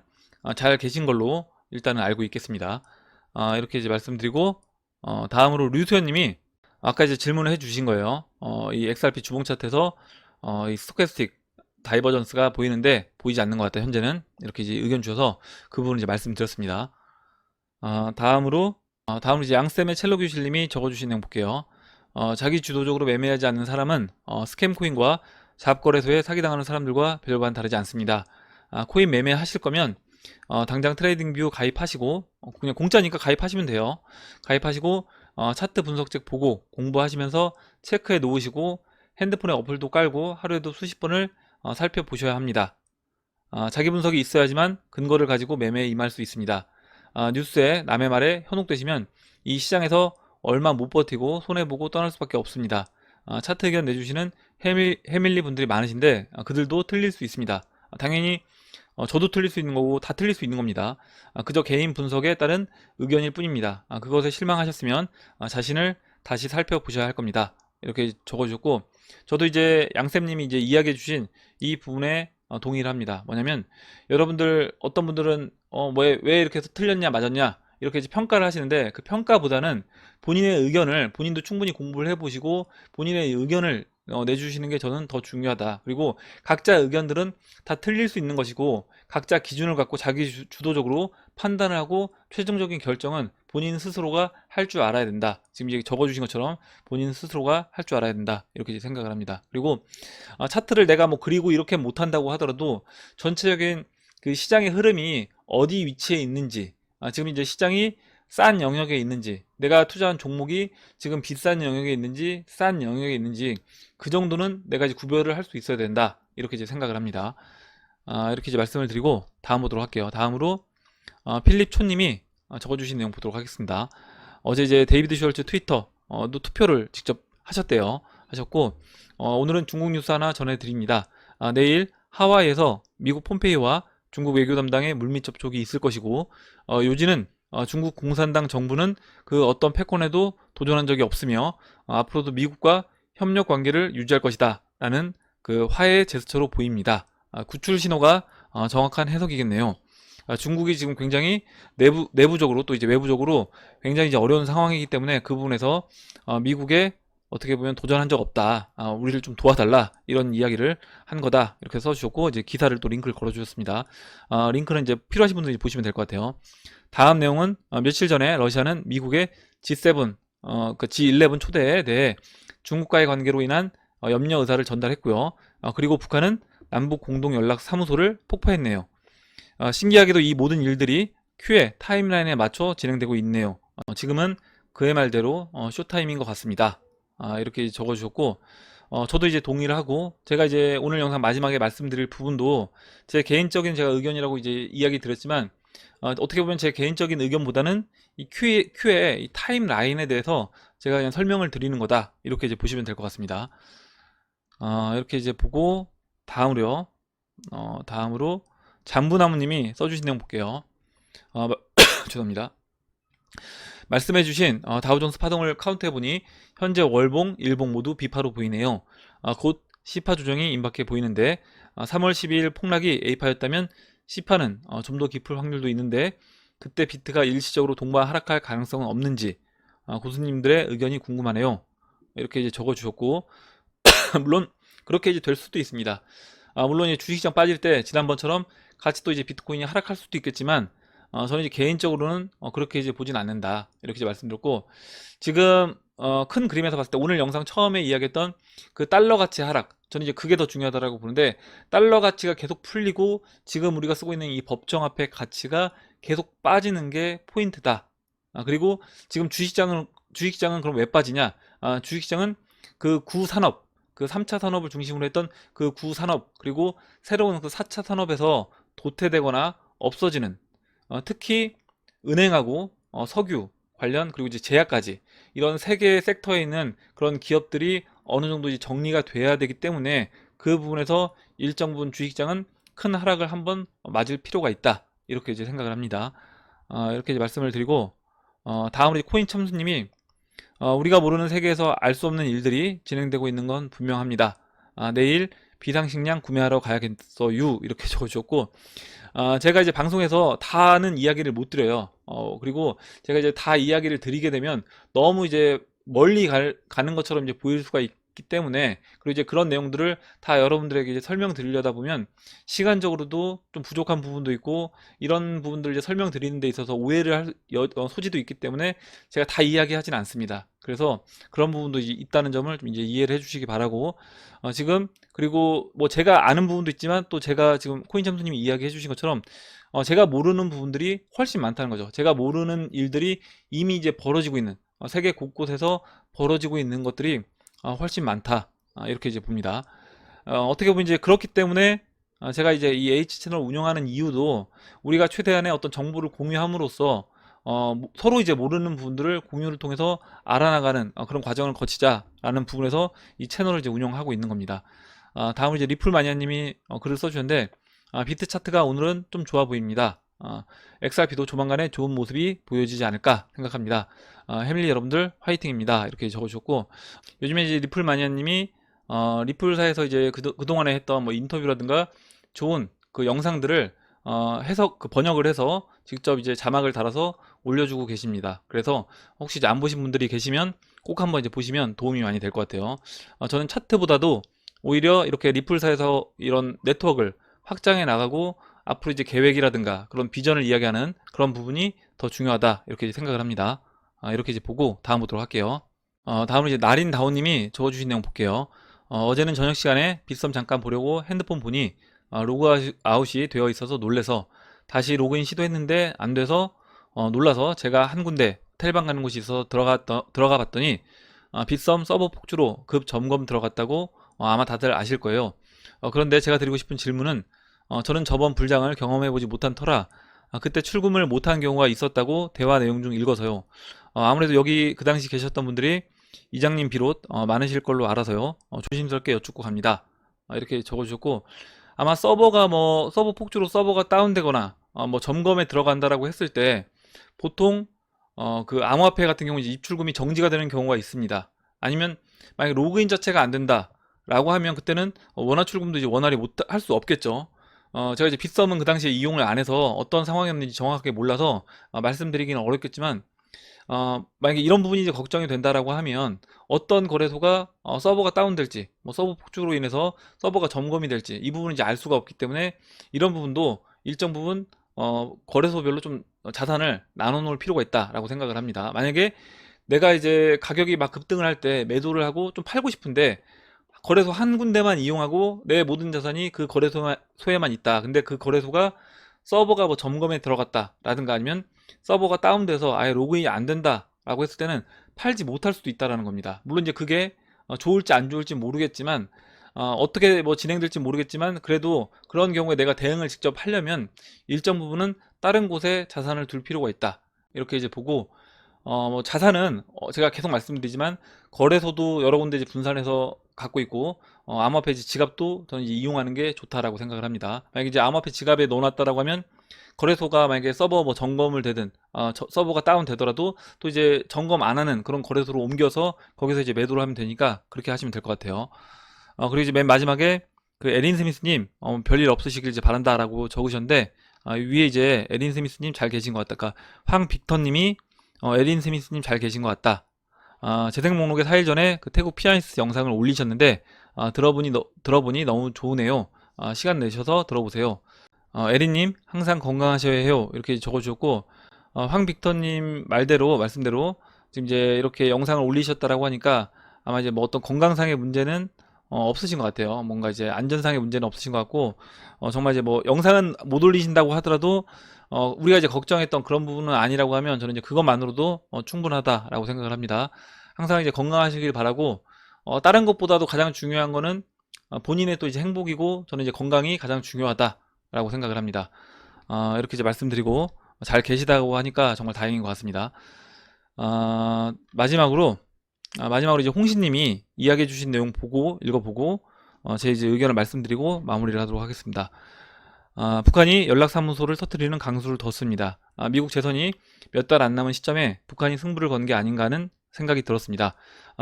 잘 계신 걸로 일단은 알고 있겠습니다. 이렇게 이제 말씀드리고 다음으로 류수연님이 아까 이제 질문을 해주신 거예요. 이 XRP 주봉 차트에서 이 스토캐스틱 다이버전스가 보이는데 보이지 않는 것 같다 현재는 이렇게 이제 의견 주셔서 그 부분 이제 말씀드렸습니다. 다음으로 이제 양쌤의 첼로 교실님이 적어주신 내용 볼게요. 자기 주도적으로 매매하지 않는 사람은 스캠 코인과 잡거래소에 사기당하는 사람들과 별반 다르지 않습니다. 코인 매매하실 거면 당장 트레이딩뷰 가입하시고 그냥 공짜니까 가입하시면 돼요. 가입하시고 차트 분석책 보고 공부하시면서 체크해 놓으시고 핸드폰에 어플도 깔고 하루에도 수십 번을 살펴보셔야 합니다. 자기 분석이 있어야지만 근거를 가지고 매매에 임할 수 있습니다. 뉴스에 남의 말에 현혹되시면 이 시장에서 얼마 못 버티고 손해보고 떠날 수밖에 없습니다. 차트 의견 내주시는 해밀리 분들이 많으신데 그들도 틀릴 수 있습니다. 당연히 저도 틀릴 수 있는 거고 다 틀릴 수 있는 겁니다. 그저 개인 분석에 따른 의견일 뿐입니다. 그것에 실망하셨으면 자신을 다시 살펴보셔야 할 겁니다. 이렇게 적어주셨고 저도 이제 양쌤님이 이제 이야기해 주신 이 부분에 동의를 합니다. 뭐냐면 여러분들 어떤 분들은 왜 이렇게 해서 틀렸냐 맞았냐 이렇게 이제 평가를 하시는데 그 평가보다는 본인의 의견을 본인도 충분히 공부를 해보시고 본인의 의견을 내주시는 게 저는 더 중요하다. 그리고 각자 의견들은 다 틀릴 수 있는 것이고 각자 기준을 갖고 자기 주도적으로 판단을 하고 최종적인 결정은 본인 스스로가 할 줄 알아야 된다. 지금 이제 적어주신 것처럼 본인 스스로가 할 줄 알아야 된다. 이렇게 이제 생각을 합니다. 그리고 차트를 내가 뭐 그리고 이렇게 못한다고 하더라도 전체적인 그 시장의 흐름이 어디 위치에 있는지 지금 이제 시장이 싼 영역에 있는지 내가 투자한 종목이 지금 비싼 영역에 있는지 싼 영역에 있는지 그 정도는 내가 이제 구별을 할 수 있어야 된다 이렇게 이제 생각을 합니다. 이렇게 이제 말씀을 드리고 다음 보도록 할게요. 다음으로 필립 초님이 적어주신 내용 보도록 하겠습니다. 어제 이제 데이비드 슈얼츠 트위터도 투표를 직접 하셨고 오늘은 중국 뉴스 하나 전해드립니다. 내일 하와이에서 미국 폼페이오와 중국 외교 담당의 물밑 접촉이 있을 것이고 요지는 중국 공산당 정부는 그 어떤 패권에도 도전한 적이 없으며 앞으로도 미국과 협력 관계를 유지할 것이다 라는 그 화해의 제스처로 보입니다. 구출 신호가 정확한 해석이겠네요. 중국이 지금 굉장히 내부적으로 또 이제 외부적으로 굉장히 이제 어려운 상황이기 때문에 그 부분에서 미국에 어떻게 보면 도전한 적 없다. 우리를 좀 도와달라. 이런 이야기를 한 거다. 이렇게 써주셨고, 이제 기사를 또 링크를 걸어주셨습니다. 링크는 이제 필요하신 분들이 보시면 될 것 같아요. 다음 내용은 며칠 전에 러시아는 미국의 G7, 그 G11 초대에 대해 중국과의 관계로 인한 염려 의사를 전달했고요. 그리고 북한은 남북 공동연락사무소를 폭파했네요. 신기하게도 이 모든 일들이 큐의 타임라인에 맞춰 진행되고 있네요. 지금은 그의 말대로 쇼타임인 것 같습니다. 이렇게 적어주셨고 저도 이제 동의를 하고 제가 이제 오늘 영상 마지막에 말씀드릴 부분도 제 개인적인 제가 의견이라고 이제 이야기 드렸지만 어떻게 보면 제 개인적인 의견보다는 이 큐의 이 타임라인에 대해서 제가 그냥 설명을 드리는 거다 이렇게 이제 보시면 될 것 같습니다. 이렇게 이제 보고 다음으로요. 다음으로 잠부나무님이 써주신 내용 볼게요. 죄송합니다. 말씀해주신 다우존스 파동을 카운트해보니 현재 월봉, 일봉 모두 비파로 보이네요. 곧 C파 조정이 임박해 보이는데 3월 12일 폭락이 A파였다면 C파는 좀 더 깊을 확률도 있는데 그때 비트가 일시적으로 동반 하락할 가능성은 없는지 고수님들의 의견이 궁금하네요. 이렇게 이제 적어주셨고 물론 그렇게 이제 될 수도 있습니다. 물론 이제 주식시장 빠질 때 지난번처럼 같이 또 이제 비트코인이 하락할 수도 있겠지만 저는 이제 개인적으로는 그렇게 이제 보진 않는다 이렇게 이제 말씀드렸고 지금 큰 그림에서 봤을 때 오늘 영상 처음에 이야기했던 그 달러 가치 하락 저는 이제 그게 더 중요하다고 보는데 달러 가치가 계속 풀리고 지금 우리가 쓰고 있는 이 법정화폐 가치가 계속 빠지는 게 포인트다. 그리고 지금 주식시장은 그럼 왜 빠지냐? 주식시장은 그 구산업 그 3차 산업을 중심으로 했던 그 구산업 그리고 새로운 그 4차 산업에서 도태되거나 없어지는 특히 은행하고 석유 관련 그리고 이제 제약까지 이런 세 개의 섹터에 있는 그런 기업들이 어느 정도 이제 정리가 돼야 되기 때문에 그 부분에서 일정 부분 주식시장은 큰 하락을 한번 맞을 필요가 있다 이렇게 이제 생각을 합니다. 이렇게 이제 말씀을 드리고, 다음으로 이제 코인 첨수님이 우리가 모르는 세계에서 알 수 없는 일들이 진행되고 있는 건 분명합니다. 내일 비상식량 구매하러 가야겠어요. 이렇게 적어주셨고, 제가 이제 방송에서 다는 이야기를 못 드려요. 그리고 제가 이제 다 이야기를 드리게 되면 너무 이제 멀리 가는 것처럼 이제 보일 수가 있기 때문에, 그리고 이제 그런 내용들을 다 여러분들에게 이제 설명드리려다 보면 시간적으로도 좀 부족한 부분도 있고, 이런 부분들을 이제 설명드리는 데 있어서 오해를 할 소지도 있기 때문에 제가 다 이야기하진 않습니다. 그래서 그런 부분도 이제 있다는 점을 좀 이제 이해를 해주시기 바라고, 지금 그리고 뭐 제가 아는 부분도 있지만 또 제가 지금 코인 잠수님이 이야기해 주신 것처럼 제가 모르는 부분들이 훨씬 많다는 거죠. 제가 모르는 일들이 이미 이제 벌어지고 있는, 세계 곳곳에서 벌어지고 있는 것들이 훨씬 많다, 이렇게 이제 봅니다. 어떻게 보면 이제 그렇기 때문에 제가 이제 이 H 채널 운영하는 이유도 우리가 최대한의 어떤 정보를 공유함으로써 서로 이제 모르는 부분들을 공유를 통해서 알아나가는 그런 과정을 거치자라는 부분에서 이 채널을 이제 운영하고 있는 겁니다. 다음으로 이제 리플 마니아님이 글을 써주셨는데, 비트 차트가 오늘은 좀 좋아 보입니다. XRP도 조만간에 좋은 모습이 보여지지 않을까 생각합니다. 해밀리 여러분들 화이팅입니다. 이렇게 적어주셨고, 요즘에 이제 리플 마니아님이 리플사에서 이제 그동안에 했던 뭐 인터뷰라든가 좋은 그 영상들을 번역을 해서 직접 이제 자막을 달아서 올려주고 계십니다. 그래서 혹시 이제 안 보신 분들이 계시면 꼭 한번 이제 보시면 도움이 많이 될 것 같아요. 저는 차트보다도 오히려 이렇게 리플사에서 이런 네트워크를 확장해 나가고 앞으로 이제 계획이라든가 그런 비전을 이야기하는 그런 부분이 더 중요하다, 이렇게 이제 생각을 합니다. 이렇게 이제 보고 다음 보도록 할게요. 다음으로 이제 나린다오님이 적어주신 내용 볼게요. 어제는 저녁 시간에 빗썸 잠깐 보려고 핸드폰 보니 로그아웃이 되어 있어서 놀래서 다시 로그인 시도했는데 안 돼서 놀라서 제가 한 군데 텔방 가는 곳이 있어서 들어가 봤더니 빗썸 서버 폭주로 급 점검 들어갔다고 아마 다들 아실 거예요. 그런데 제가 드리고 싶은 질문은, 저는 저번 불장을 경험해보지 못한 터라 그때 출금을 못한 경우가 있었다고 대화 내용 중 읽어서요. 아무래도 여기 그 당시 계셨던 분들이 이장님 비롯 많으실 걸로 알아서요. 조심스럽게 여쭙고 갑니다. 이렇게 적어주셨고, 아마 서버 폭주로 서버가 다운되거나 뭐 점검에 들어간다라고 했을 때 보통 그 암호화폐 같은 경우 이제 입출금이 정지가 되는 경우가 있습니다. 아니면 만약 로그인 자체가 안 된다 라고 하면 그때는 원화 출금도 이제 원활히 못 할 수 없겠죠. 제가 이제 빗썸은 그 당시에 이용을 안 해서 어떤 상황이었는지 정확하게 몰라서 말씀드리기는 어렵겠지만, 만약에 이런 부분이 이제 걱정이 된다라고 하면 어떤 거래소가 서버가 다운될지, 뭐 서버 폭주로 인해서 서버가 점검이 될지 이 부분은 이제 알 수가 없기 때문에 이런 부분도 일정 부분 거래소별로 좀 자산을 나눠 놓을 필요가 있다라고 생각을 합니다. 만약에 내가 이제 가격이 막 급등을 할 때 매도를 하고 좀 팔고 싶은데 거래소 한 군데만 이용하고 내 모든 자산이 그 거래소에만 있다. 근데 그 거래소가 서버가 뭐 점검에 들어갔다라든가 아니면 서버가 다운돼서 아예 로그인이 안 된다라고 했을 때는 팔지 못할 수도 있다라는 겁니다. 물론 이제 그게 좋을지 안 좋을지 모르겠지만, 어떻게 뭐 진행될지 모르겠지만, 그래도 그런 경우에 내가 대응을 직접 하려면 일정 부분은 다른 곳에 자산을 둘 필요가 있다, 이렇게 이제 보고, 뭐 자산은 제가 계속 말씀드리지만 거래소도 여러 군데 이제 분산해서 갖고 있고, 암호화폐 지갑도 저는 이제 이용하는 게 좋다라고 생각을 합니다. 만약에 이제 암호화폐 지갑에 넣어놨다라고 하면 거래소가 만약에 서버 뭐 점검을 되든 서버가 다운 되더라도 또 이제 점검 안 하는 그런 거래소로 옮겨서 거기서 이제 매도를 하면 되니까 그렇게 하시면 될 것 같아요. 그리고 이제 맨 마지막에 그 에린 스미스님 별일 없으시길 이제 바란다라고 적으셨는데, 위에 이제 에린 스미스님 잘 계신 것 같다. 그러니까 황빅터님이 에린 스미스님 잘 계신 것 같다. 재생 목록에 4일 전에 그 태국 피아니스 영상을 올리셨는데 들어보니 너무 좋으네요. 시간 내셔서 들어보세요. 에린님 항상 건강하셔야 해요. 이렇게 적어주셨고, 황빅터님 말씀대로 지금 이제 이렇게 영상을 올리셨다라고 하니까 아마 이제 뭐 어떤 건강상의 문제는 없으신 것 같아요. 뭔가 이제 안전상의 문제는 없으신 것 같고, 정말 이제 뭐 영상은 못 올리신다고 하더라도 우리가 이제 걱정했던 그런 부분은 아니라고 하면 저는 이제 그것만으로도 충분하다라고 생각을 합니다. 항상 이제 건강하시길 바라고, 다른 것보다도 가장 중요한 거는 본인의 또 이제 행복이고, 저는 이제 건강이 가장 중요하다라고 생각을 합니다. 이렇게 이제 말씀드리고 잘 계시다고 하니까 정말 다행인 것 같습니다. 마지막으로 이제 홍시님이 이야기해 주신 내용 읽어보고 제 이제 의견을 말씀드리고 마무리를 하도록 하겠습니다. 북한이 연락사무소를 터뜨리는 강수를 뒀습니다. 미국 재선이 몇 달 안 남은 시점에 북한이 승부를 건 게 아닌가 하는 생각이 들었습니다.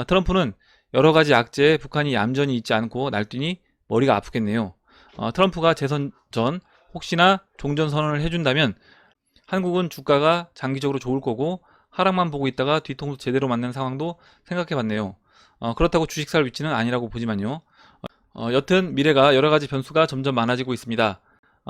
트럼프는 여러 가지 악재에 북한이 얌전히 있지 않고 날뛰니 머리가 아프겠네요. 트럼프가 재선 전 혹시나 종전선언을 해준다면 한국은 주가가 장기적으로 좋을 거고 하락만 보고 있다가 뒤통수 제대로 맞는 상황도 생각해봤네요. 그렇다고 주식 살 위치는 아니라고 보지만요. 여튼 미래가 여러 가지 변수가 점점 많아지고 있습니다.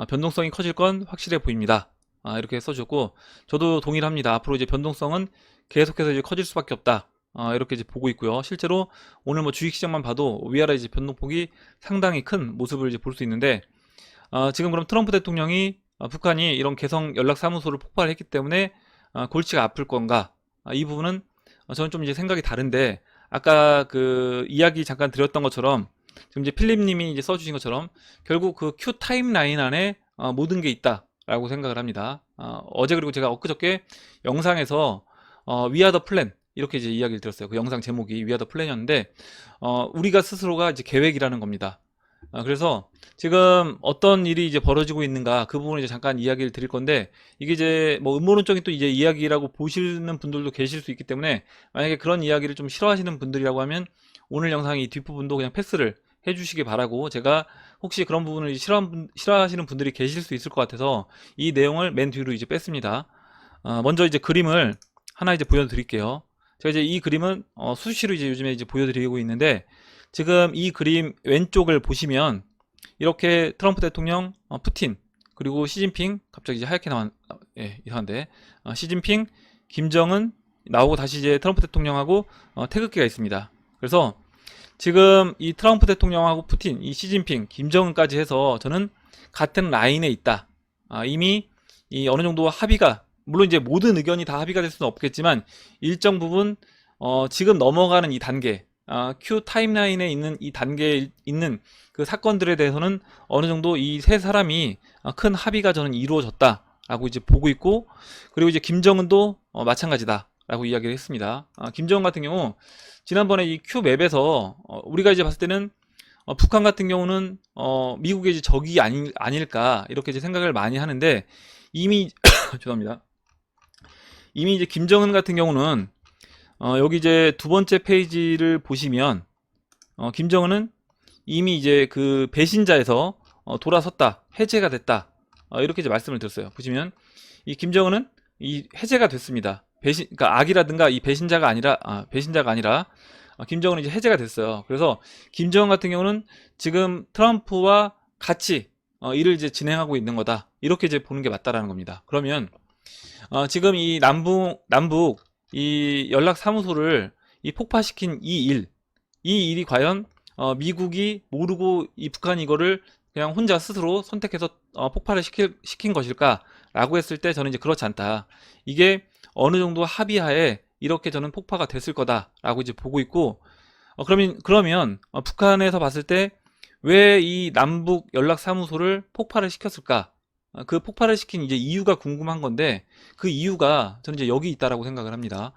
변동성이 커질 건 확실해 보입니다. 이렇게 써주셨고, 저도 동의를 합니다. 앞으로 이제 변동성은 계속해서 이제 커질 수밖에 없다. 이렇게 이제 보고 있고요. 실제로 오늘 뭐 주식시장만 봐도 위아래 이제 변동폭이 상당히 큰 모습을 이제 볼 수 있는데, 지금 그럼 트럼프 대통령이 북한이 이런 개성 연락사무소를 폭발했기 때문에 골치가 아플 건가? 이 부분은 저는 좀 이제 생각이 다른데, 아까 그 이야기 잠깐 드렸던 것처럼 지금 이제 필립님이 이제 써주신 것처럼 결국 그 큐 타임라인 안에 모든 게 있다라고 생각을 합니다. 어제 그리고 제가 엊그저께 영상에서 We are the plan 이렇게 이제 이야기를 들었어요. 그 영상 제목이 We are the plan이었는데 우리가 스스로가 이제 계획이라는 겁니다. 그래서 지금 어떤 일이 이제 벌어지고 있는가 그 부분을 이제 잠깐 이야기를 드릴 건데 이게 이제 뭐 음모론적인 또 이제 이야기라고 보시는 분들도 계실 수 있기 때문에 만약에 그런 이야기를 좀 싫어하시는 분들이라고 하면 오늘 영상 이 뒷부분도 그냥 패스를 해주시기 바라고 제가 혹시 그런 부분을 싫어하시는 분들이 계실 수 있을 것 같아서 이 내용을 맨 뒤로 이제 뺐습니다. 먼저 이제 그림을 하나 이제 보여드릴게요. 제가 이제 이 그림은 수시로 이제 요즘에 이제 보여드리고 있는데 지금 이 그림 왼쪽을 보시면 이렇게 트럼프 대통령, 푸틴 그리고 시진핑 갑자기 이제 하얗게 나왔 이상한데 시진핑, 김정은 나오고 다시 이제 트럼프 대통령하고 태극기가 있습니다. 그래서 지금 이 트럼프 대통령하고 푸틴, 이 시진핑, 김정은까지 해서 저는 같은 라인에 있다. 이미 이 어느 정도 합의가 물론 이제 모든 의견이 다 합의가 될 수는 없겠지만 일정 부분 지금 넘어가는 이 단계 큐 타임라인에 있는 이 단계에 있는 그 사건들에 대해서는 어느 정도 이 세 사람이 큰 합의가 저는 이루어졌다라고 이제 보고 있고 그리고 이제 김정은도 마찬가지다. 라고 이야기를 했습니다. 김정은 같은 경우 지난번에 이 큐 맵에서 우리가 이제 봤을 때는 북한 같은 경우는 미국의 이제 적이 아닐까 이렇게 이제 생각을 많이 하는데 이미 죄송합니다. 이미 이제 김정은 같은 경우는 여기 이제 두 번째 페이지를 보시면 김정은은 이미 이제 그 배신자에서 돌아섰다, 해제가 됐다 이렇게 이제 말씀을 드렸어요. 보시면 이 김정은은 이 해제가 됐습니다. 그러니까 악이라든가 이 배신자가 아니라 김정은은 이제 해제가 됐어요. 그래서 김정은 같은 경우는 지금 트럼프와 같이 일을 이제 진행하고 있는 거다. 이렇게 이제 보는 게 맞다라는 겁니다. 그러면 지금 이 남북 이 연락 사무소를 이 폭파시킨 이 일이 과연 미국이 모르고 이 북한이 이거를 그냥 혼자 스스로 선택해서 폭발을 시킨 것일까라고 했을 때 저는 이제 그렇지 않다. 이게 어느 정도 합의하에 이렇게 저는 폭파가 됐을 거다라고 이제 보고 있고 그러면 북한에서 봤을 때 왜 이 남북 연락 사무소를 폭발을 시켰을까? 그 폭발을 시킨 이제 이유가 궁금한 건데 그 이유가 저는 이제 여기 있다라고 생각을 합니다.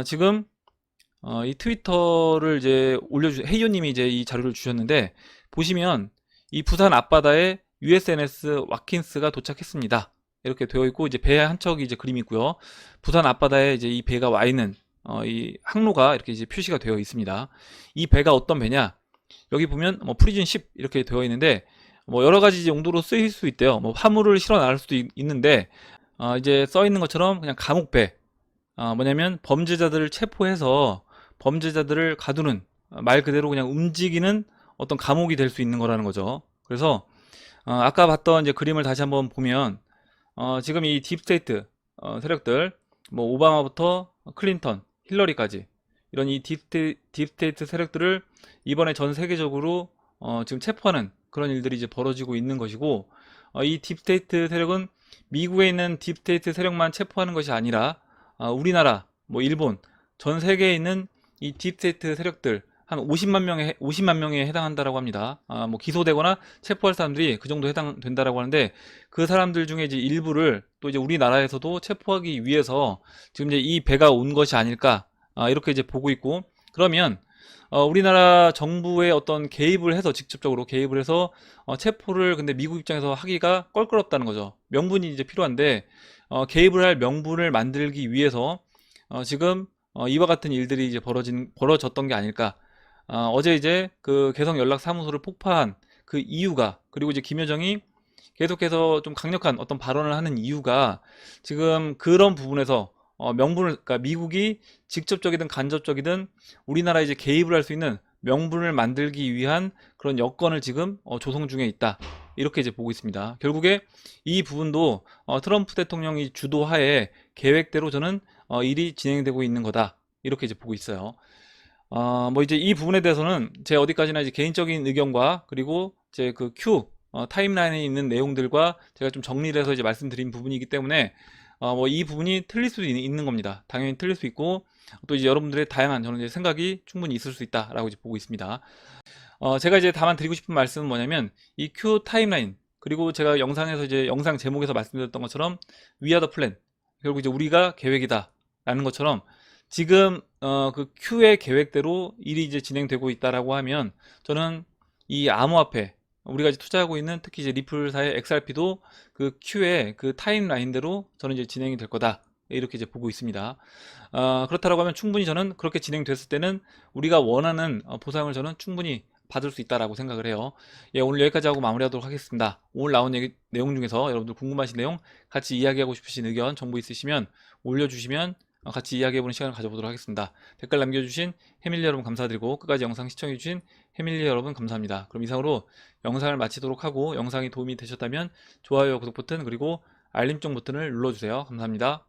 지금 이 트위터를 이제 헤이오님이 이제 이 자료를 주셨는데 보시면 이 부산 앞바다에 USNS 와킨스가 도착했습니다. 이렇게 되어 있고 이제 배 한 척이 이제 그림이 있고요. 부산 앞바다에 이제 이 배가 와 있는 이 항로가 이렇게 이제 표시가 되어 있습니다. 이 배가 어떤 배냐? 여기 보면 뭐 프리즌 10 이렇게 되어 있는데 뭐 여러 가지 용도로 쓰일 수 있대요. 뭐 화물을 실어 나갈 수도 있는데 이제 써 있는 것처럼 그냥 감옥배. 뭐냐면 범죄자들을 체포해서 범죄자들을 가두는 말 그대로 그냥 움직이는 어떤 감옥이 될 수 있는 거라는 거죠. 그래서 아까 봤던 이제 그림을 다시 한번 보면 지금 이 딥스테이트 세력들 뭐 오바마부터 클린턴, 힐러리까지 이런 이 딥스테이트 세력들을 이번에 전 세계적으로 지금 체포하는 그런 일들이 이제 벌어지고 있는 것이고 이 딥스테이트 세력은 미국에 있는 딥스테이트 세력만 체포하는 것이 아니라 우리나라, 뭐 일본, 전 세계에 있는 이 딥스테이트 세력들 한 50만 명에 해당한다라고 합니다. 뭐 기소되거나 체포할 사람들이 그 정도 해당된다라고 하는데 그 사람들 중에 이제 일부를 또 이제 우리나라에서도 체포하기 위해서 지금 이제 이 배가 온 것이 아닐까 이렇게 이제 보고 있고 그러면 우리나라 정부의 어떤 개입을 해서 직접적으로 개입을 해서 체포를 근데 미국 입장에서 하기가 껄끄럽다는 거죠. 명분이 이제 필요한데 개입을 할 명분을 만들기 위해서 지금 이와 같은 일들이 이제 벌어졌던 게 아닐까. 어제 이제 그 개성 연락 사무소를 폭파한 그 이유가, 그리고 이제 김여정이 계속해서 좀 강력한 어떤 발언을 하는 이유가 지금 그런 부분에서 명분을, 그러니까 미국이 직접적이든 간접적이든 우리나라에 이제 개입을 할 수 있는 명분을 만들기 위한 그런 여건을 지금 조성 중에 있다. 이렇게 이제 보고 있습니다. 결국에 이 부분도 트럼프 대통령이 주도하에 계획대로 저는 일이 진행되고 있는 거다. 이렇게 이제 보고 있어요. 뭐 이제 이 부분에 대해서는 제 어디까지나 이제 개인적인 의견과, 그리고 제 그 타임라인에 있는 내용들과 제가 좀 정리를 해서 이제 말씀드린 부분이기 때문에 뭐 이 부분이 틀릴 수도 있는 겁니다. 당연히 틀릴 수 있고, 또 이제 여러분들의 다양한 저는 이제 생각이 충분히 있을 수 있다라고 이제 보고 있습니다. 제가 이제 다만 드리고 싶은 말씀은 뭐냐면, 이 Q 타임라인, 그리고 제가 영상에서 이제 영상 제목에서 말씀드렸던 것처럼 We are the plan, 결국 이제 우리가 계획이다 라는 것처럼 지금 그 Q의 계획대로 일이 이제 진행되고 있다라고 하면, 저는 이 암호화폐, 우리가 이제 투자하고 있는 특히 이제 리플사의 XRP도 그 Q의 그 타임라인대로 저는 이제 진행이 될 거다, 이렇게 이제 보고 있습니다. 그렇다라고 하면 충분히 저는 그렇게 진행됐을 때는 우리가 원하는 보상을 저는 충분히 받을 수 있다라고 생각을 해요. 예, 오늘 여기까지 하고 마무리하도록 하겠습니다. 오늘 나온 내용 중에서 여러분들 궁금하신 내용, 같이 이야기하고 싶으신 의견, 정보 있으시면 올려주시면 같이 이야기해보는 시간을 가져보도록 하겠습니다. 댓글 남겨주신 해밀리 여러분 감사드리고, 끝까지 영상 시청해주신 해밀리 여러분 감사합니다. 그럼 이상으로 영상을 마치도록 하고, 영상이 도움이 되셨다면 좋아요, 구독 버튼, 그리고 알림종 버튼을 눌러주세요. 감사합니다.